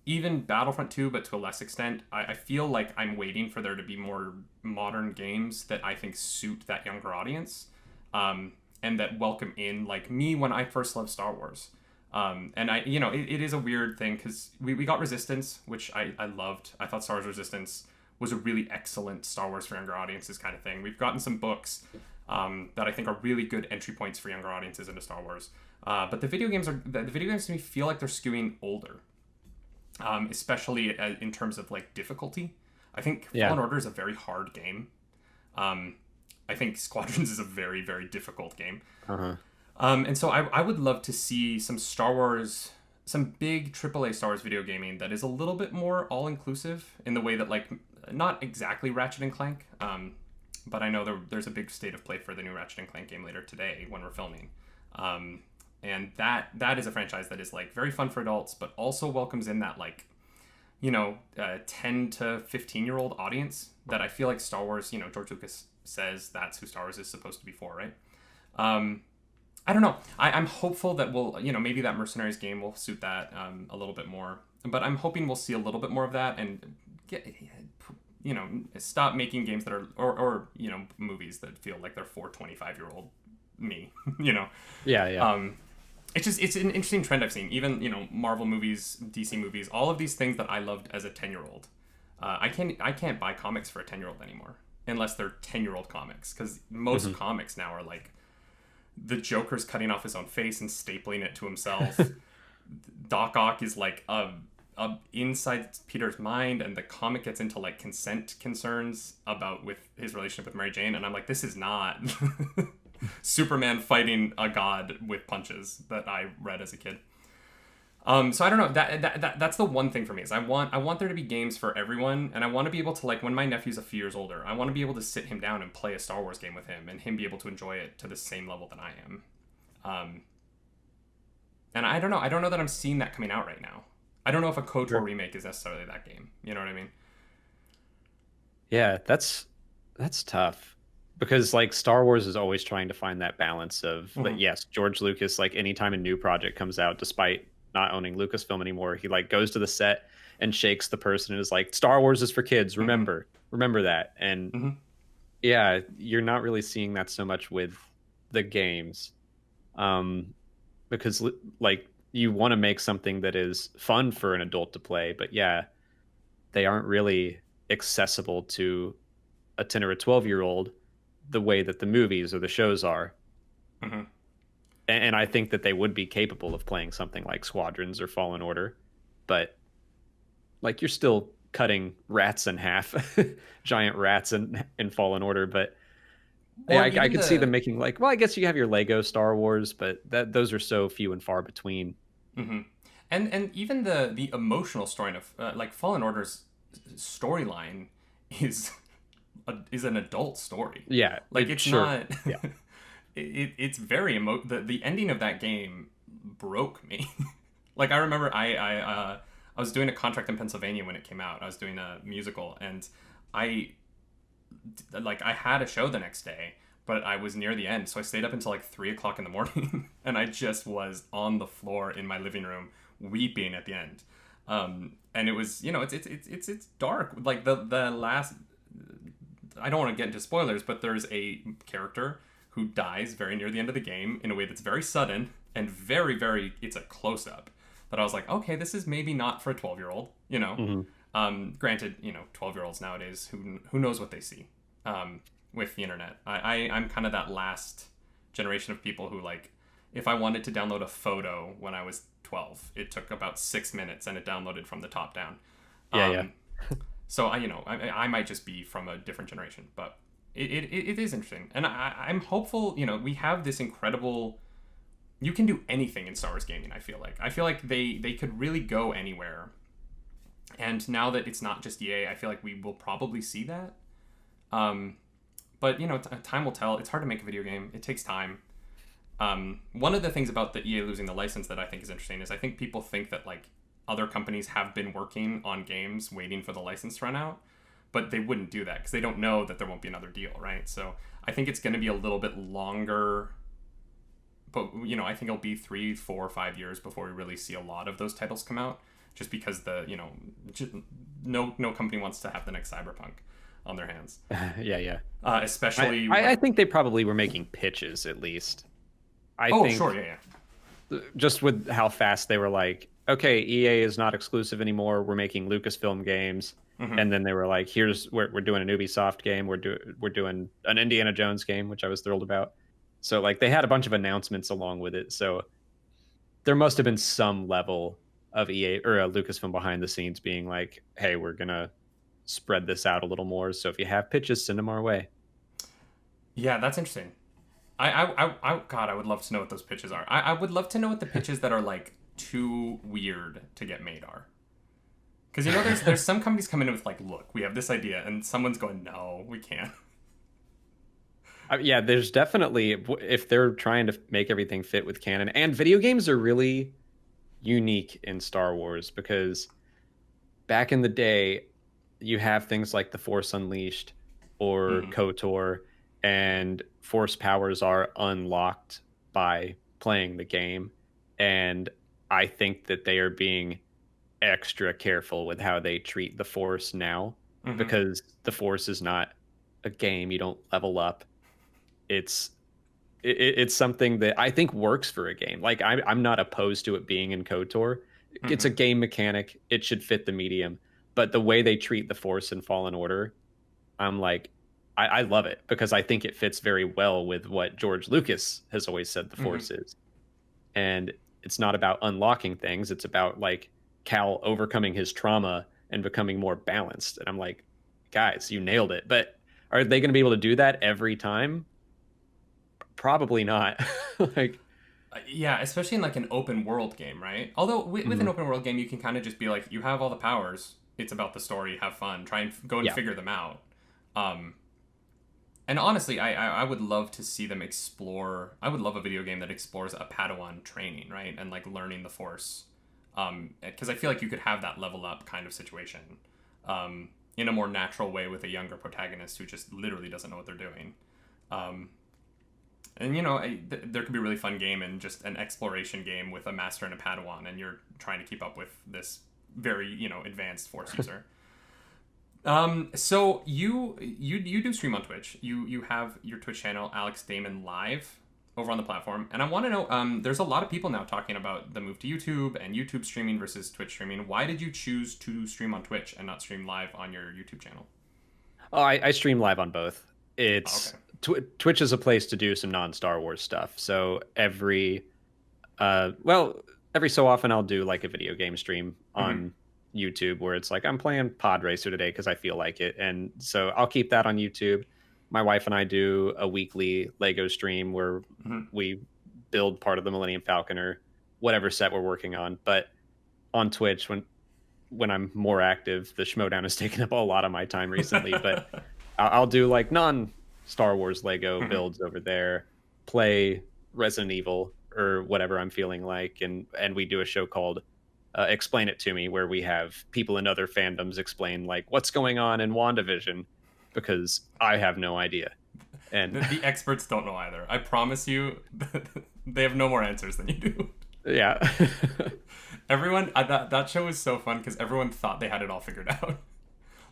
S1: even Battlefront 2, but to a less extent, I feel like I'm waiting for there to be more modern games that I think suit that younger audience, and that welcome in, like me when I first loved Star Wars. And I, you know, it is a weird thing because we got Resistance, which I loved. I thought Star Wars Resistance was a really excellent Star Wars for younger audiences kind of thing. We've gotten some books that I think are really good entry points for younger audiences into Star Wars. But the video games to me feel like they're skewing older, especially in terms of like difficulty. I think Fallen Order is a very hard game. I think Squadrons is a very, very difficult game. And so I would love to see some Star Wars, some big AAA Star Wars video gaming that is a little bit more all-inclusive in the way that like not exactly Ratchet and Clank, but I know there's a big state of play for the new Ratchet and Clank game later today when we're filming. And that is a franchise that is like very fun for adults, but also welcomes in that like, 10 to 15-year-old audience that I feel like Star Wars, George Lucas says that's who Star Wars is supposed to be for, right? I don't know. I'm hopeful that we'll, maybe that Mercenaries game will suit that a little bit more. But I'm hoping we'll see a little bit more of that and get, stop making games that are, or movies that feel like they're for 25-year-old me,
S2: Yeah.
S1: It's an interesting trend I've seen. Even, Marvel movies, DC movies, all of these things that I loved as a 10-year-old. I can't buy comics for a 10-year-old anymore unless they're 10-year-old comics, because most comics now are like the Joker's cutting off his own face and stapling it to himself. Doc Ock is like inside Peter's mind, and the comic gets into like consent concerns with his relationship with Mary Jane, and I'm like, this is not Superman fighting a god with punches that I read as a kid. So I don't know. That's the one thing for me is I want there to be games for everyone, and I want to be able to, like, when my nephew's a few years older, I want to be able to sit him down and play a Star Wars game with him, and him be able to enjoy it to the same level that I am. And I don't know that I'm seeing that coming out right now. I don't know if a KOTOR remake is necessarily that game. You know what I mean?
S2: Yeah, that's tough, because like Star Wars is always trying to find that balance of like, yes, George Lucas, like anytime a new project comes out, despite not owning Lucasfilm anymore, he like goes to the set and shakes the person and is like, Star Wars is for kids, remember that. And yeah, you're not really seeing that so much with the games, because like you want to make something that is fun for an adult to play, but yeah, they aren't really accessible to a 10 or a 12-year-old the way that the movies or the shows are. And I think that they would be capable of playing something like Squadrons or Fallen Order, but like you're still cutting rats in half, giant rats in Fallen Order. But yeah, I could see them making like, well, I guess you have your Lego Star Wars, but those are so few and far between.
S1: And even the emotional story of like Fallen Order's storyline is an adult story.
S2: Yeah,
S1: like it's not. Yeah. It's very the ending of that game broke me. Like I remember I was doing a contract in Pennsylvania when it came out. I was doing a musical, and I had a show the next day, but I was near the end, so I stayed up until like 3:00 in the morning, and I just was on the floor in my living room weeping at the end. And it was, it's dark. Like the last, I don't want to get into spoilers, but there's a character who dies very near the end of the game in a way that's very sudden and very, very, it's a close-up. But I was like, okay, this is maybe not for a 12-year-old, Granted, 12-year-olds nowadays, who knows what they see with the internet. I'm kind of that last generation of people who, like, if I wanted to download a photo when I was 12, it took about 6 minutes and it downloaded from the top down. So I might just be from a different generation, but it is interesting, and I'm hopeful. We have this incredible. You can do anything in Star Wars gaming. I feel like they could really go anywhere, and now that it's not just EA, I feel like we will probably see that. But time will tell. It's hard to make a video game. It takes time. One of the things about the EA losing the license that I think is interesting is I think people think that like other companies have been working on games waiting for the license to run out. But they wouldn't do that because they don't know that there won't be another deal, right? So I think it's going to be a little bit longer. But, I think it'll be 3, 4, 5 years before we really see a lot of those titles come out. Just because no company wants to have the next Cyberpunk on their hands.
S2: Yeah.
S1: Especially...
S2: I think they probably were making pitches, at least.
S1: Sure, yeah.
S2: Just with how fast they were like, okay, EA is not exclusive anymore. We're making Lucasfilm games. And then they were like, we're doing an Ubisoft game. We're doing an Indiana Jones game, which I was thrilled about. So like they had a bunch of announcements along with it. So there must have been some level of EA or Lucasfilm behind the scenes being like, hey, we're going to spread this out a little more. So if you have pitches, send them our way.
S1: Yeah, that's interesting. God, I would love to know what those pitches are. I would love to know what the pitches that are like too weird to get made are. Because, you know, there's some companies come in with, like, look, we have this idea, and someone's going, no, we can't.
S2: Yeah, there's definitely, if they're trying to make everything fit with canon, and video games are really unique in Star Wars because back in the day, you have things like the Force Unleashed or
S1: Mm-hmm.
S2: KOTOR, and Force powers are unlocked by playing the game. And I think that they are being extra careful with how they treat the Force now
S1: Mm-hmm.
S2: because the Force is not a game. You don't level up. It's it's something that I think works for a game. Like I'm not opposed to it being in KOTOR. It's
S1: Mm-hmm.
S2: a game mechanic. It should fit the medium. But the way they treat the Force in Fallen Order, I'm like, I love it because I think it fits very well with what George Lucas has always said the
S1: Mm-hmm.
S2: Force is. And it's not about unlocking things. It's about like Cal overcoming his trauma and becoming more balanced. And I'm like, guys, you nailed it. But are they going to be able to do that every time? Probably not. Like,
S1: Yeah, especially in, like, an open world game, right? Although with an
S2: mhm.
S1: open world game, you can kind of just be like, you have all the powers. It's about the story. Have fun. Try and go and
S2: Yeah.
S1: figure them out. Um, and honestly, I would love to see them explore. I would love a video game that explores a Padawan training, right, and, like, learning the Force. Because I feel like you could have that level up kind of situation, in a more natural way with a younger protagonist who just literally doesn't know what they're doing. Um, and, you know, there could be a really fun game and just an exploration game with a master and a Padawan, and you're trying to keep up with this very, you know, advanced Force user. So you do stream on Twitch. You have your Twitch channel, Alex Damon Live, over on the platform, and I want to know. There's a lot of people now talking about the move to YouTube and YouTube streaming versus Twitch streaming. Why did you choose to stream on Twitch and not stream live on your YouTube channel?
S2: Oh, I stream live on both.
S1: Oh,
S2: It's
S1: okay.
S2: Twitch is a place to do some non-Star Wars stuff. So well, every so often I'll do like a video game stream
S1: Mm-hmm.
S2: on YouTube where it's like I'm playing Pod Racer today because I feel like it, and so I'll keep that on YouTube. My wife and I do a weekly Lego stream where
S1: Mm-hmm.
S2: we build part of the Millennium Falcon or whatever set we're working on. But on Twitch, when I'm more active, the Schmodown has taken up a lot of my time recently. But I'll do like non Star Wars Lego
S1: Mm-hmm.
S2: builds over there, play Resident Evil or whatever I'm feeling like, and we do a show called Explain It to Me, where we have people in other fandoms explain like what's going on in WandaVision because I have no idea. And
S1: The experts don't know either. I promise you, they have no more answers than you do.
S2: yeah,
S1: Everyone, that show was so fun because everyone thought they had it all figured out.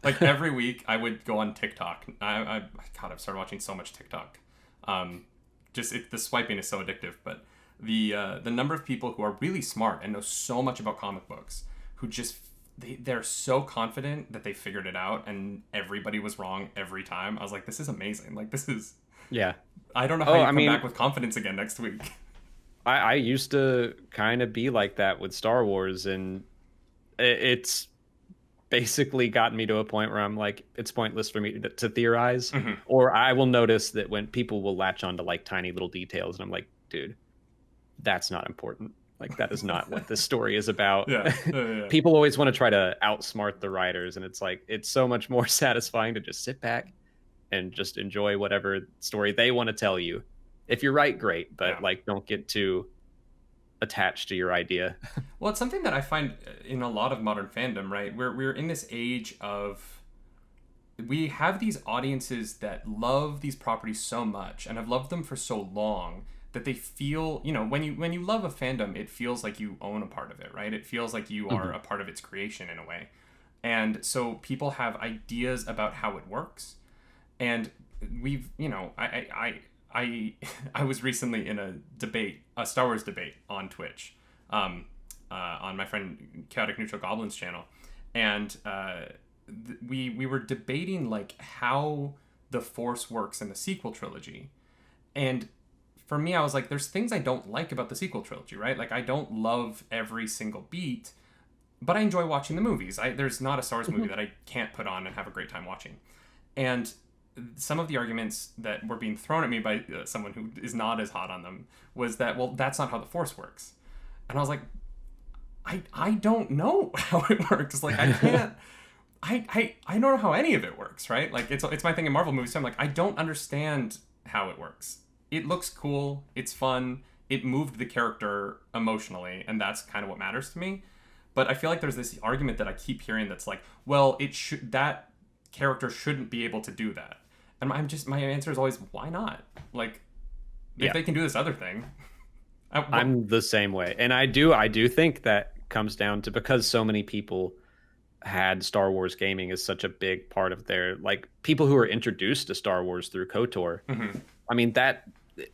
S1: Like, every week, I would go on TikTok. God, I've started watching so much TikTok. The swiping is so addictive. But the number of people who are really smart and know so much about comic books, who just they're so confident that they figured it out, and everybody was wrong every time. I was like, this is amazing. Like, this is.
S2: yeah.
S1: I don't know how
S2: Oh,
S1: you
S2: I
S1: come
S2: mean,
S1: back with confidence again next week.
S2: I used to kind of be like that with Star Wars, and it's basically gotten me to a point where I'm like, it's pointless for me to theorize,
S1: Hmm.
S2: or I will notice that when people will latch onto like tiny little details, and I'm like, dude, that's not important. Like that is not what this story is about.
S1: Yeah. Yeah.
S2: People always want to try to outsmart the writers, and it's like it's so much more satisfying to just sit back and just enjoy whatever story they want to tell you. If you're right, great, but
S1: Yeah.
S2: like don't get too attached to your idea.
S1: Well, it's something that I find in a lot of modern fandom, right? We're in this age of we have these audiences that love these properties so much and have loved them for so long that they feel, you know, when you love a fandom, it feels like you own a part of it, right? It feels like you are
S2: Mhm.
S1: a part of its creation in a way. And so people have ideas about how it works. And we've, you know, I was recently in a debate, a Star Wars debate on Twitch, on my friend Chaotic Neutral Goblin's channel, and we were debating like how the Force works in the sequel trilogy, and for me, I was like, there's things I don't like about the sequel trilogy, right? Like I don't love every single beat, but I enjoy watching the movies. There's not a Star Wars movie
S2: Mhm.
S1: that I can't put on and have a great time watching, and some of the arguments that were being thrown at me by someone who is not as hot on them was that, well, that's not how the Force works. And I was like, I don't know how it works. Like I can't. I don't know how any of it works, right? Like it's my thing in Marvel movies. So I'm like, I don't understand how it works. It looks cool. It's fun. It moved the character emotionally, and that's kind of what matters to me. But I feel like there's this argument that I keep hearing that's like, well, it should that character shouldn't be able to do that. And my answer is always, why not? Like, if
S2: Yeah.
S1: they can do this other thing,
S2: I'm the same way. And I do think that comes down to because so many people had Star Wars gaming as such a big part of their like people who were introduced to Star Wars through KOTOR.
S1: mm-hmm,
S2: I mean, that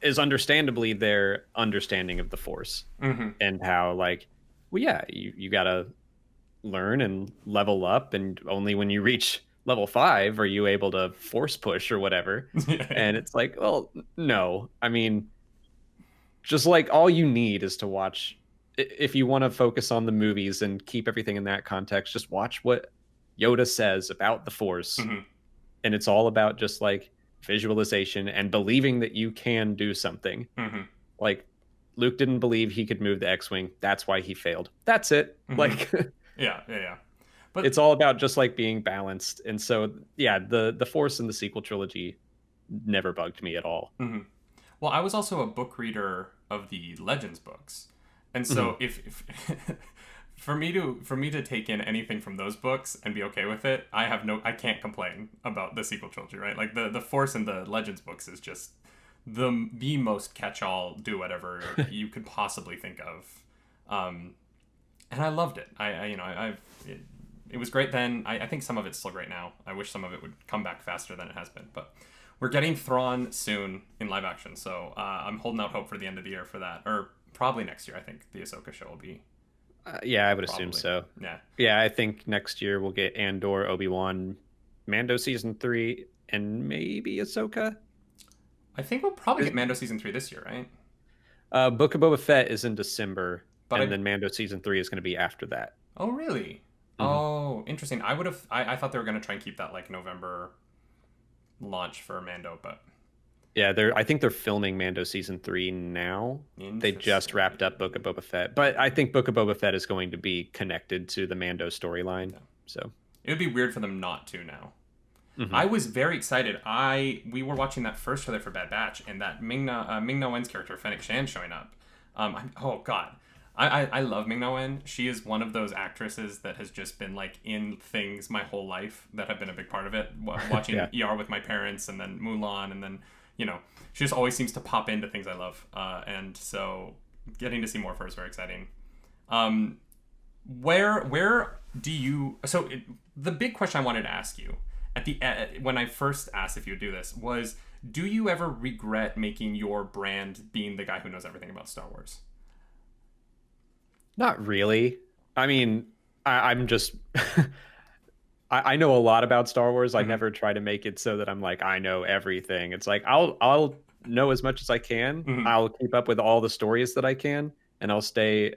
S2: is understandably their understanding of the Force
S1: mm-hmm.
S2: and how like, well, yeah, you gotta learn and level up, and only when you reach level 5 are you able to force push or whatever.
S1: Yeah.
S2: And it's like, well, no. I mean, just like all you need is to watch if you want to focus on the movies and keep everything in that context, just watch what Yoda says about the Force.
S1: Mm-hmm.
S2: And it's all about just like visualization and believing that you can do something.
S1: Mm-hmm.
S2: Like Luke didn't believe he could move the X-wing. That's why he failed. That's it.
S1: Mm-hmm.
S2: Like
S1: Yeah. But
S2: it's all about just like being balanced. And so yeah, the Force in the sequel trilogy never bugged me at all.
S1: mm-hmm. Well, I was also a book reader of the Legends books, and so
S2: Mm-hmm.
S1: if for me to take in anything from those books and be okay with it, I can't complain about the sequel trilogy, right? Like the Force in the Legends books is just the most catch-all, do whatever you could possibly think of, and I loved it. It was great then. I think some of it's still great now. I wish some of it would come back faster than it has been, but we're getting Thrawn soon in live action, so I'm holding out hope for the end of the year for that, or probably next year. I think the Ahsoka show will be.
S2: Yeah, I would
S1: Probably.
S2: assume so.
S1: Yeah.
S2: Yeah, I think next year we'll get Andor, Obi-Wan, Mando season 3, and maybe Ahsoka.
S1: I think we'll probably get Mando season 3 this year, right?
S2: Book of Boba Fett is in December,
S1: But
S2: and then Mando season 3 is going to be after that.
S1: Oh, really?
S2: Mm-hmm.
S1: Oh, interesting. I thought they were going to try and keep that like November launch for Mando, but
S2: Yeah, I think they're filming Mando season 3 now. They just wrapped up Book of Boba Fett, but I think Book of Boba Fett is going to be connected to the Mando storyline. Yeah. So
S1: it would be weird for them not to now.
S2: Mm-hmm.
S1: I was very excited. We were watching that first trailer for Bad Batch, and that Ming-Na Wen's character Fennec Shan showing up. Oh god, I love Ming-Na Wen. She is one of those actresses that has just been like in things my whole life that have been a big part of it. Watching ER with my parents, and then Mulan, and then she just always seems to pop into things I love. And so getting to see more of her is very exciting. Where do you? So the big question I wanted to ask you when I first asked if you would do this was, do you ever regret making your brand being the guy who knows everything about Star Wars?
S2: Not really. I mean, I'm just I know a lot about Star Wars. I never try to make it so that I'm like I know everything. It's like I'll know as much as I can.
S1: Mm-hmm.
S2: I'll keep up with all the stories that I can, and I'll stay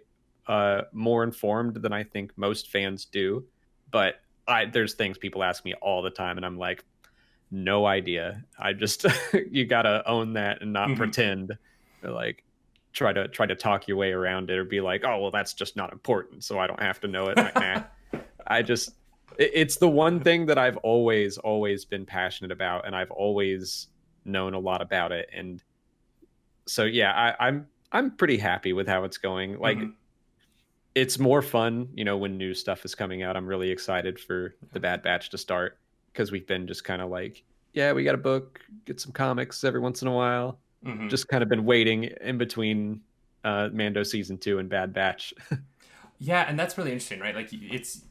S2: more informed than I think most fans do. But there's things people ask me all the time, and I'm like, no idea. I just you gotta own that and not pretend. Or like try to talk your way around it, or be like, oh well, that's just not important, so I don't have to know it. Like, nah. It's the one thing that I've always been passionate about, and I've always known a lot about it. And so yeah, I'm pretty happy with how it's going. Like it's more fun, when new stuff is coming out. I'm really excited for the Bad Batch to start, because we've been just kind of like, yeah, we got a book, get some comics every once in a while. Just kind of been waiting in between Mando season 2 and Bad Batch.
S1: Yeah, and that's really interesting, right? Like it's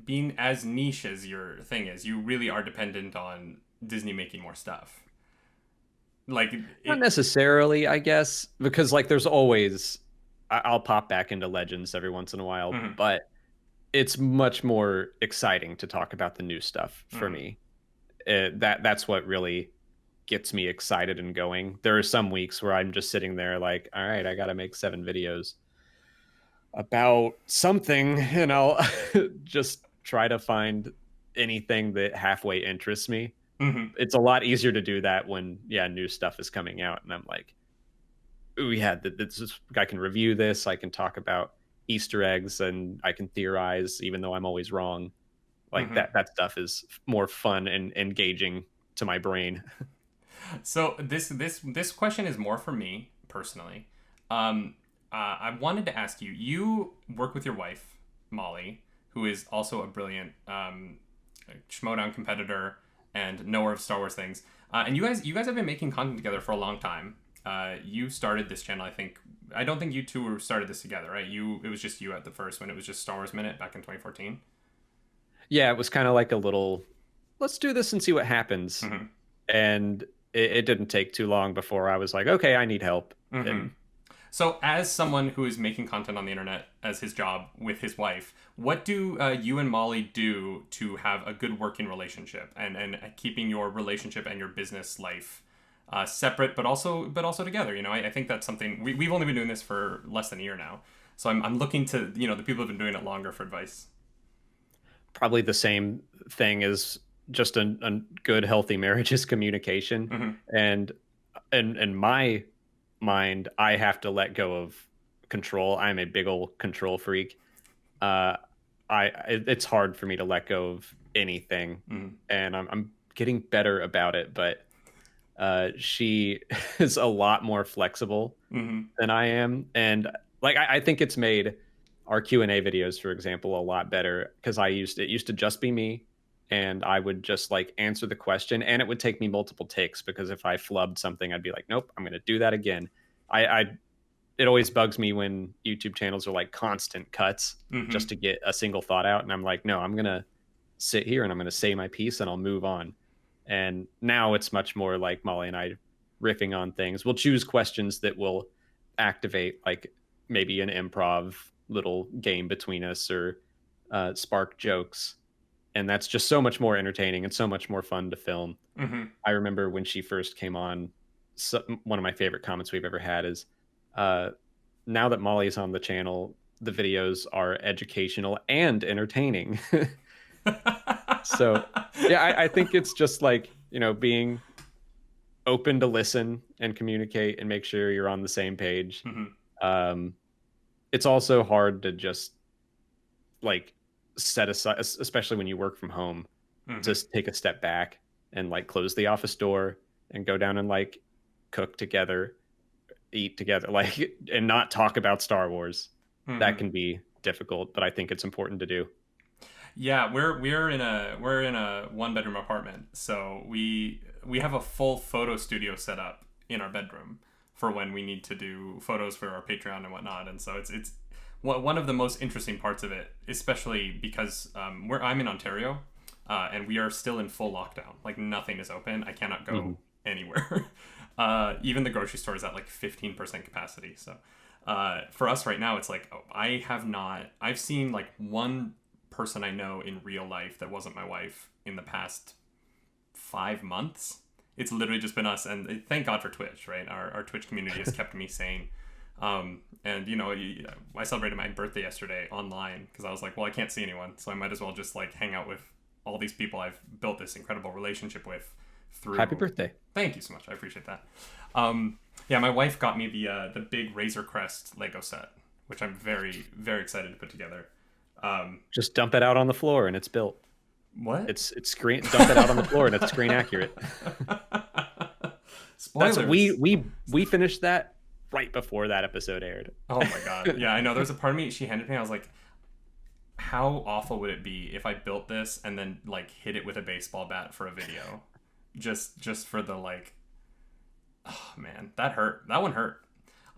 S1: being as niche as your thing is, you really are dependent on Disney making more stuff. Like
S2: not necessarily, I guess, because like there's always I'll pop back into Legends every once in a while, but it's much more exciting to talk about the new stuff for me. That's what really gets me excited and going. There are some weeks where I'm just sitting there like, all right, I got to make 7 videos about something, and I'll just try to find anything that halfway interests me. It's a lot easier to do that when new stuff is coming out, and I'm like, ooh, yeah, this is, I can review this, I can talk about Easter eggs and I can theorize even though I'm always wrong. Like that stuff is more fun and engaging to my brain.
S1: So this question is more for me personally. I wanted to ask you. You work with your wife, Molly, who is also a brilliant Schmodown competitor and knower of Star Wars things. And you guys have been making content together for a long time. You started this channel, I think. I don't think you two started this together, right? It was just you at the first when it was just Star Wars Minute back in 2014.
S2: Yeah, it was kind of like a little, let's do this and see what happens.
S1: Mm-hmm.
S2: And it didn't take too long before I was like, okay, I need help.
S1: Mm-hmm.
S2: And
S1: so, as someone who is making content on the internet as his job with his wife, what do you and Molly do to have a good working relationship and keeping your relationship and your business life separate, but also together? You know, I think that's something we've only been doing this for less than a year now, so I'm looking to the people who've been doing it longer for advice.
S2: probably the same thing as just a good, healthy marriage is communication.
S1: Mm-hmm.
S2: And in my mind, I have to let go of control. I'm a big old control freak. It's hard for me to let go of anything, and I'm getting better about it. But she is a lot more flexible than I am, and like I think it's made our Q&A videos, for example, a lot better because it used to just be me, and I would just like answer the question, and it would take me multiple takes because if I flubbed something, I'd be like, nope, I'm going to do that again. It always bugs me when YouTube channels are like constant cuts just to get a single thought out. And I'm like, no, I'm going to sit here and I'm going to say my piece and I'll move on. And now it's much more like Molly and I riffing on things. We'll choose questions that will activate like maybe an improv little game between us or spark jokes. And that's just so much more entertaining and so much more fun to film. I remember when she first came on, one of my favorite comments we've ever had is, now that Molly's on the channel, the videos are educational and entertaining. So yeah, I think it's just like, being open to listen and communicate and make sure you're on the same page. It's also hard to just like set aside, especially when you work from home, just take a step back and like close the office door and go down and like cook together, eat together, like, and not talk about Star Wars. That can be difficult, but I think it's important to do.
S1: Yeah, we're in a 1-bedroom apartment, so we have a full photo studio set up in our bedroom for when we need to do photos for our Patreon and whatnot. And so it's one of the most interesting parts of it, especially because I'm in Ontario, and we are still in full lockdown. Like nothing is open. I cannot go anywhere. Even the grocery store is at like 15% capacity. So for us right now, it's like I've seen like one person I know in real life that wasn't my wife in the past 5 months. It's literally just been us, and thank God for Twitch, right? Our Twitch community has kept me sane. And I celebrated my birthday yesterday online because I was like, well, I can't see anyone, so I might as well just like hang out with all these people I've built this incredible relationship with through.
S2: Happy birthday.
S1: Thank you so much. I appreciate that. Yeah, my wife got me the big Razor Crest Lego set, which I'm very, very excited to put together.
S2: Just dump it out on the floor and it's built.
S1: What?
S2: It's screen. Dump it out on the floor and it's screen accurate.
S1: Spoilers.
S2: We finished that right before that episode aired.
S1: Oh my god. Yeah, I know. There's a part of me she handed me. I was like, how awful would it be if I built this and then like hit it with a baseball bat for a video, just for the like. Oh man, that hurt. That one hurt.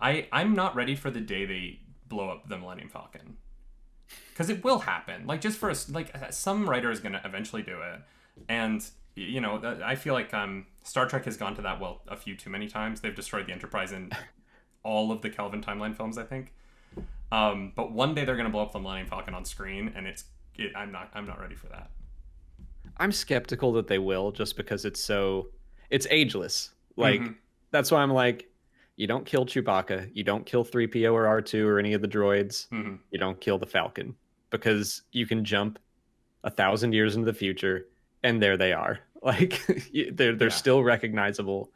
S1: I'm not ready for the day they blow up the Millennium Falcon. Because it will happen. Like, just for us, like, some writer is going to eventually do it. And, I feel like Star Trek has gone to that well a few too many times. They've destroyed the Enterprise in all of the Kelvin timeline films, I think. But one day they're going to blow up the Millennium Falcon on screen, and I'm not ready for that.
S2: I'm skeptical that they will, just because it's ageless. Like, that's why I'm like, you don't kill Chewbacca, you don't kill 3PO or R2 or any of the droids, you don't kill the Falcon, because you can jump 1,000 years into the future and there they are. Like they're still recognizable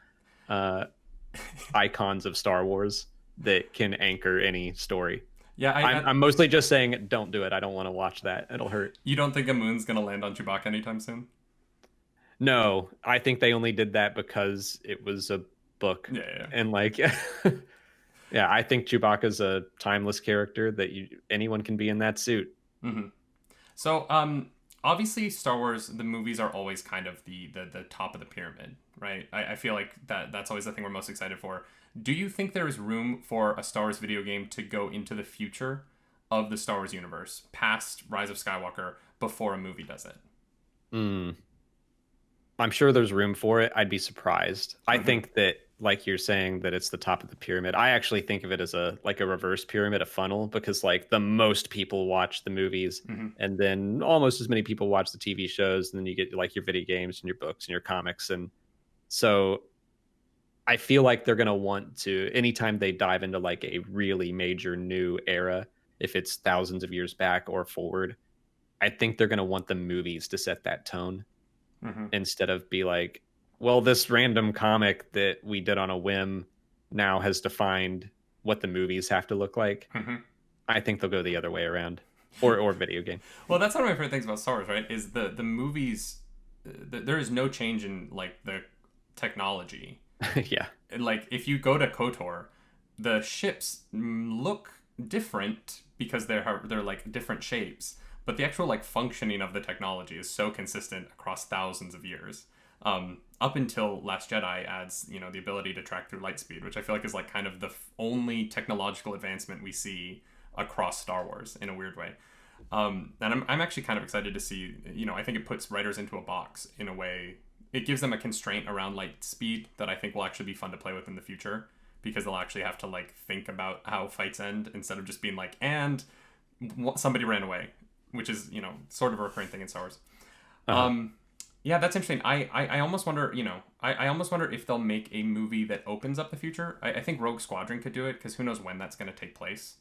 S2: icons of Star Wars that can anchor any story.
S1: Yeah,
S2: I'm mostly just saying, don't do it. I don't want to watch that. It'll hurt.
S1: you don't think a moon's gonna land on Chewbacca anytime soon?
S2: No, I think they only did that because it was a book.
S1: Yeah, yeah.
S2: And like, yeah, I think Chewbacca's a timeless character that anyone can be in that suit.
S1: Mm-hmm. So, obviously, Star Wars, the movies are always kind of the top of the pyramid, right? I feel like that's always the thing we're most excited for. Do you think there is room for a Star Wars video game to go into the future of the Star Wars universe, past Rise of Skywalker, before a movie does it?
S2: Hmm. I'm sure there's room for it. I'd be surprised. I
S1: Mm-hmm.
S2: think that, like you're saying, that it's the top of the pyramid. I actually think of it as a reverse pyramid, a funnel, because like the most people watch the movies,
S1: Mm-hmm.
S2: and then almost as many people watch the TV shows, and then you get like your video games and your books and your comics, and so I feel like they're gonna want to, anytime they dive into like a really major new era, if it's thousands of years back or forward, I think they're gonna want the movies to set that tone
S1: Mm-hmm.
S2: instead of be like, well, this random comic that we did on a whim now has defined what the movies have to look like.
S1: Mm-hmm.
S2: I think they'll go the other way around, or video game.
S1: Well, that's one of my favorite things about Star Wars, right? Is the movies. There is no change in like the technology.
S2: Yeah,
S1: Like if you go to KOTOR, the ships look different because they're like different shapes, but the actual like functioning of the technology is so consistent across thousands of years. Up until Last Jedi adds, the ability to track through light speed, which I feel like is like kind of the only technological advancement we see across Star Wars in a weird way. And I'm actually kind of excited to see, I think it puts writers into a box in a way. It gives them a constraint around light speed that I think will actually be fun to play with in the future, because they'll actually have to like think about how fights end instead of just being like, and somebody ran away, which is, sort of a recurring thing in Star Wars.
S2: uh-huh.
S1: Yeah, that's interesting. I almost wonder, I almost wonder if they'll make a movie that opens up the future. I think Rogue Squadron could do it, because who knows when that's going to take place.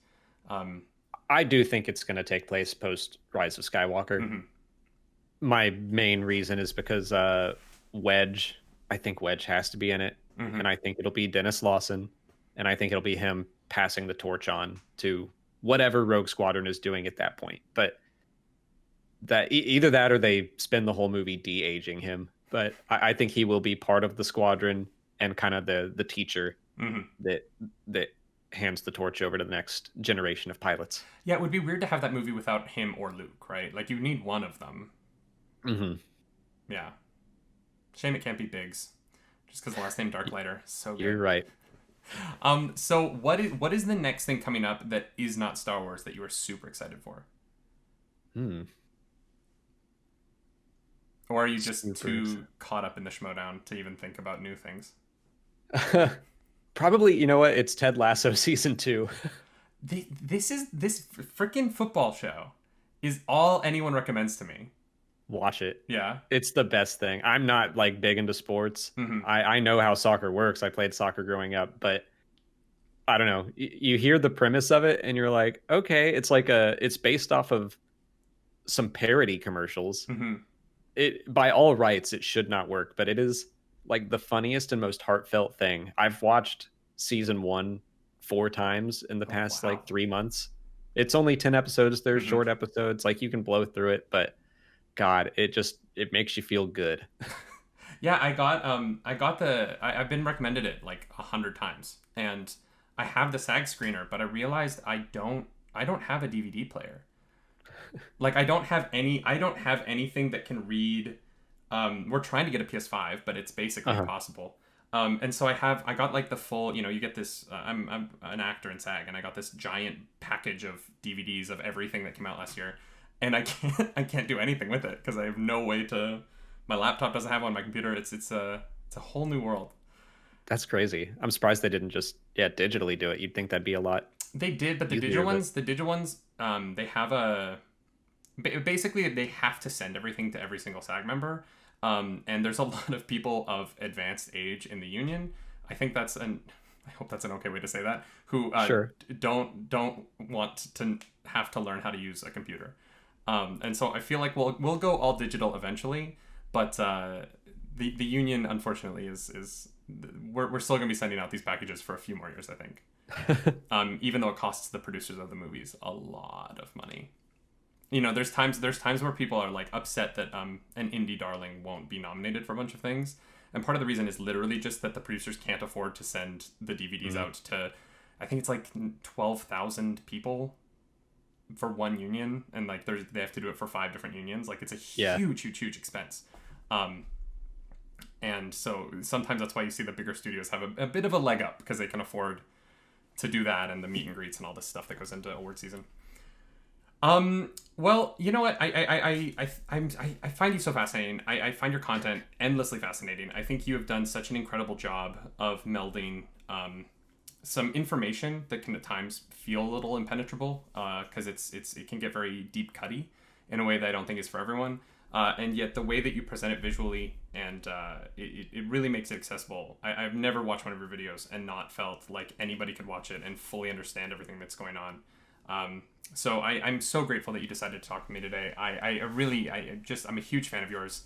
S2: I do think it's going to take place post Rise of Skywalker.
S1: Mm-hmm.
S2: My main reason is because Wedge. I think Wedge has to be in it,
S1: Mm-hmm.
S2: and I think it'll be Dennis Lawson, and I think it'll be him passing the torch on to whatever Rogue Squadron is doing at that point. But that either that or they spend the whole movie de-aging him. But I think he will be part of the squadron and kind of the teacher
S1: Mm-hmm.
S2: that hands the torch over to the next generation of pilots.
S1: Yeah, it would be weird to have that movie without him or Luke, right? Like, you need one of them.
S2: Mm-hmm.
S1: Yeah. Shame it can't be Biggs, just because the last name Darklighter is so good.
S2: You're right.
S1: So what is the next thing coming up that is not Star Wars that you are super excited for? Or are you just too caught up in the Schmodown to even think about new things?
S2: Probably, you know what? It's Ted Lasso season 2.
S1: This freaking football show is all anyone recommends to me.
S2: Watch it.
S1: Yeah.
S2: It's the best thing. I'm not like big into sports.
S1: Mm-hmm.
S2: I know how soccer works. I played soccer growing up, but I don't know. You hear the premise of it and you're like, okay, it's based off of some parody commercials.
S1: Mm-hmm.
S2: It, by all rights, it should not work, but it is like the funniest and most heartfelt thing. I've watched season 1 4 times in the past like 3 months. It's only 10 episodes. They're
S1: Mm-hmm.
S2: short episodes. Like you can blow through it, but God, it makes you feel good.
S1: Yeah, I've been recommended it like 100 times, and I have the SAG screener, but I realized I don't have a DVD player. Like I don't have anything that can read. We're trying to get a PS5, but it's basically impossible. And so I got like the full, you get this, I'm an actor in SAG, and I got this giant package of DVDs of everything that came out last year. And I can't do anything with it because I have no way to. My laptop doesn't have one. My computer. It's a whole new world.
S2: That's crazy. I'm surprised they didn't just digitally do it. You'd think that'd be a lot.
S1: They did, but the digital ones, they have a. Basically, they have to send everything to every single SAG member, and there's a lot of people of advanced age in the union. I think I hope that's an okay way to say that. Who
S2: Sure.
S1: don't want to have to learn how to use a computer. And so I feel like we'll go all digital eventually, but the union unfortunately is we're still going to be sending out these packages for a few more years, I think. Even though it costs the producers of the movies a lot of money. You know, there's times where people are like upset that an indie darling won't be nominated for a bunch of things, and part of the reason is literally just that the producers can't afford to send the DVDs out to, I think it's like 12,000 people for one union, and like they have to do it for 5 different unions. Like, it's a huge expense. And so sometimes that's why you see the bigger studios have a bit of a leg up, because they can afford to do that and the meet and greets and all this stuff that goes into award season. Well, you know what? I find you so fascinating. I find your content endlessly fascinating. I think you have done such an incredible job of melding some information that can at times feel a little impenetrable, because it can get very deep cutty in a way that I don't think is for everyone. And yet the way that you present it visually and it really makes it accessible. I've never watched one of your videos and not felt like anybody could watch it and fully understand everything that's going on. So I'm so grateful that you decided to talk to me today. I'm a huge fan of yours.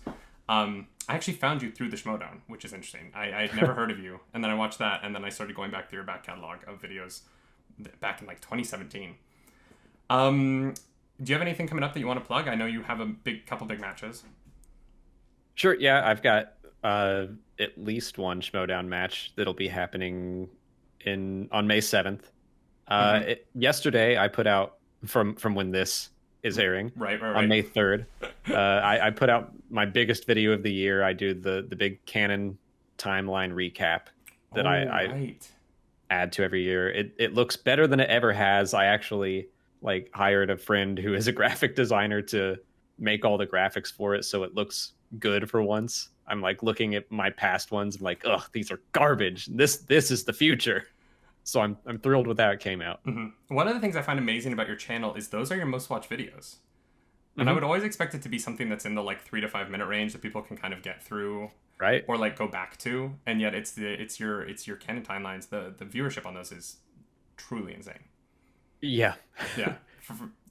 S1: I actually found you through the Schmodown, which is interesting. I'd never heard of you, and then I watched that, and then I started going back through your back catalog of videos back in like 2017. Do you have anything coming up that you want to plug? I know you have a couple big matches.
S2: Sure. Yeah, I've got at least one Schmodown match that'll be happening on May 7th. Yesterday, I put out from when this is airing,
S1: right.
S2: on May 3rd. I put out my biggest video of the year. I do the big canon timeline recap that I add to every year. It looks better than it ever has. I actually hired a friend who is a graphic designer to make all the graphics for it, so it looks good for once. I'm looking at my past ones. I'm like, ugh, these are garbage. This is the future. So I'm thrilled with how it came out.
S1: Mm-hmm. One of the things I find amazing about your channel is those are your most watched videos. And I would always expect it to be something that's in the 3 to 5 minute range that people can kind of get through,
S2: right?
S1: Or go back to. And yet it's your canon timelines. The viewership on those is truly insane.
S2: Yeah.
S1: Yeah.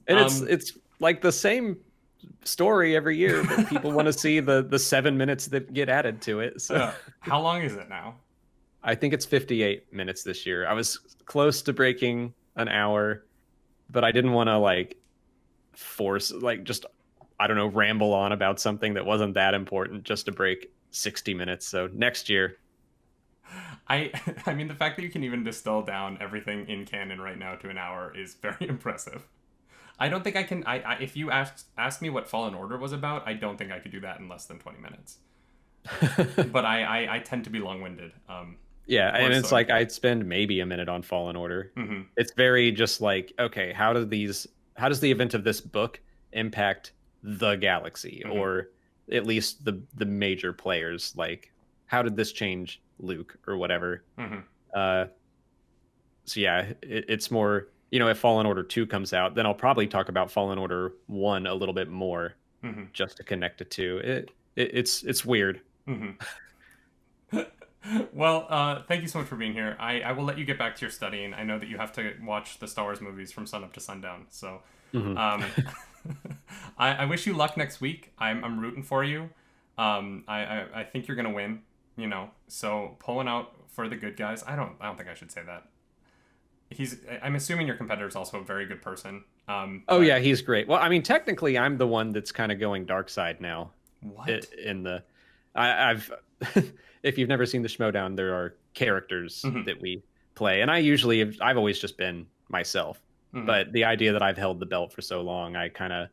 S2: And it's like the same story every year, but people want to see the 7 minutes that get added to it. So
S1: how long is it now?
S2: I think it's 58 minutes this year. I was close to breaking an hour, but I didn't want to force just, I don't know, ramble on about something that wasn't that important just to break 60 minutes. So next year.
S1: I mean, the fact that you can even distill down everything in canon right now to an hour is very impressive. I don't think I can. If you asked me what Fallen Order was about, I don't think I could do that in less than 20 minutes. But I tend to be long-winded.
S2: Yeah, and it's I'd spend maybe a minute on Fallen Order.
S1: Mm-hmm.
S2: It's very just okay, how does the event of this book impact the galaxy, or at least the major players? How did this change Luke or whatever? So yeah, it's more, if Fallen Order 2 comes out, then I'll probably talk about Fallen Order 1 a little bit more, just to connect it to it's weird.
S1: Well, thank you so much for being here. I will let you get back to your studying. I know that you have to watch the Star Wars movies from sunup to sundown. So I wish you luck next week. I'm rooting for you. I think you're gonna win. So pulling out for the good guys. I don't think I should say that. I'm assuming your competitor is also a very good person.
S2: Yeah, he's great. Well, I mean, technically, I'm the one that's kind of going dark side now.
S1: What?
S2: I've if you've never seen the Schmodown, there are characters that we play, and I've always just been myself. But the idea that I've held the belt for so long, I kind of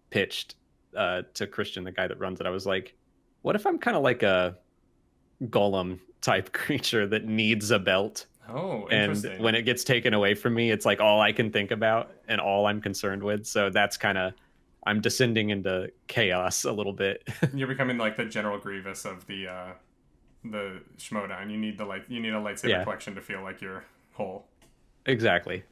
S2: pitched to Christian, the guy that runs it. I was like, what if I'm kind of like a golem type creature that needs a belt?
S1: Oh, interesting.
S2: And when it gets taken away from me, it's all I can think about and all I'm concerned with. So that's I'm descending into chaos a little bit.
S1: You're becoming the General Grievous of the Schmodown. You need a lightsaber collection to feel like you're whole.
S2: Exactly.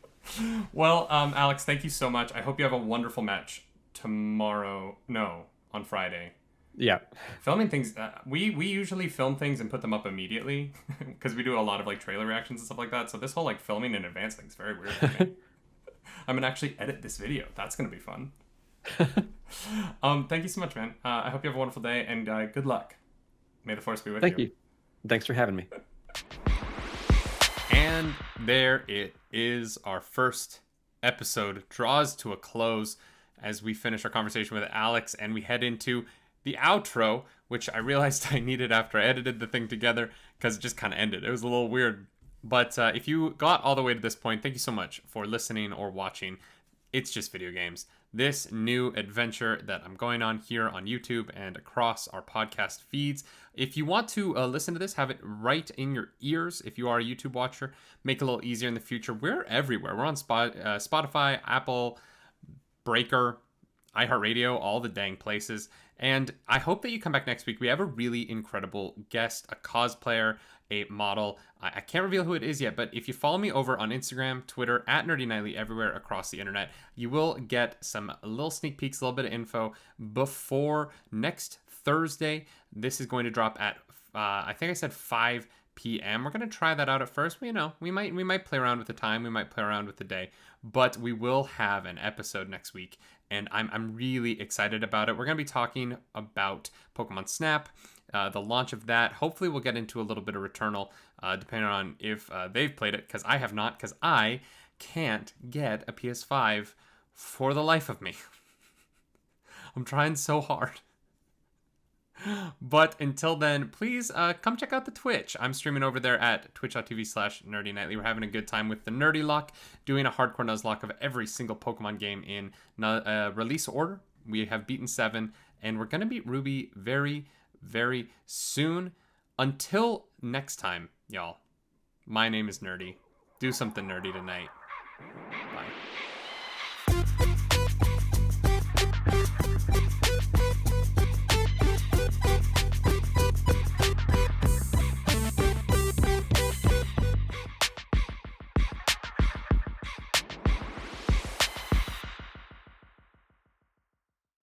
S1: Well, Alex, thank you so much. I hope you have a wonderful match tomorrow. No, on Friday.
S2: Yeah.
S1: Filming things, we usually film things and put them up immediately because we do a lot of trailer reactions and stuff like that. So this whole filming in advance thing is very weird for me. I'm gonna actually edit this video. That's gonna be fun. Thank you so much, man. I hope you have a wonderful day and good luck. May the force be with you.
S2: Thank you. Thanks for having me.
S1: And there it is. Our first episode draws to a close as we finish our conversation with Alex and we head into the outro, which I realized I needed after I edited the thing together because it just kind of ended. It was a little weird. But if you got all the way to this point, thank you so much for listening or watching. It's Just Video Games. This new adventure that I'm going on here on YouTube and across our podcast feeds. If you want to listen to this, have it right in your ears. If you are a YouTube watcher, make it a little easier in the future. We're everywhere. We're on Spotify, Apple, Breaker, iHeartRadio, all the dang places. And I hope that you come back next week. We have a really incredible guest, a cosplayer, a model. I can't reveal who it is yet, but if you follow me over on Instagram, Twitter, at NerdyNightly, everywhere across the internet, you will get some little sneak peeks, a little bit of info before next Thursday. This is going to drop at, I think I said 5 p.m. We're going to try that out at first. We might play around with the time. We might play around with the day. But we will have an episode next week, and I'm really excited about it. We're going to be talking about Pokemon Snap, the launch of that. Hopefully we'll get into a little bit of Returnal, depending on if they've played it, because I have not, because I can't get a PS5 for the life of me. I'm trying so hard. But until then, please come check out the Twitch. I'm streaming over there at twitch.tv/nerdynightly. We're having a good time with the Nerdy Lock, doing a hardcore Nuzlocke of every single Pokemon game in release order. We have beaten 7, and we're going to beat Ruby very, very soon. Until next time, y'all, my name is Nerdy. Do something nerdy tonight.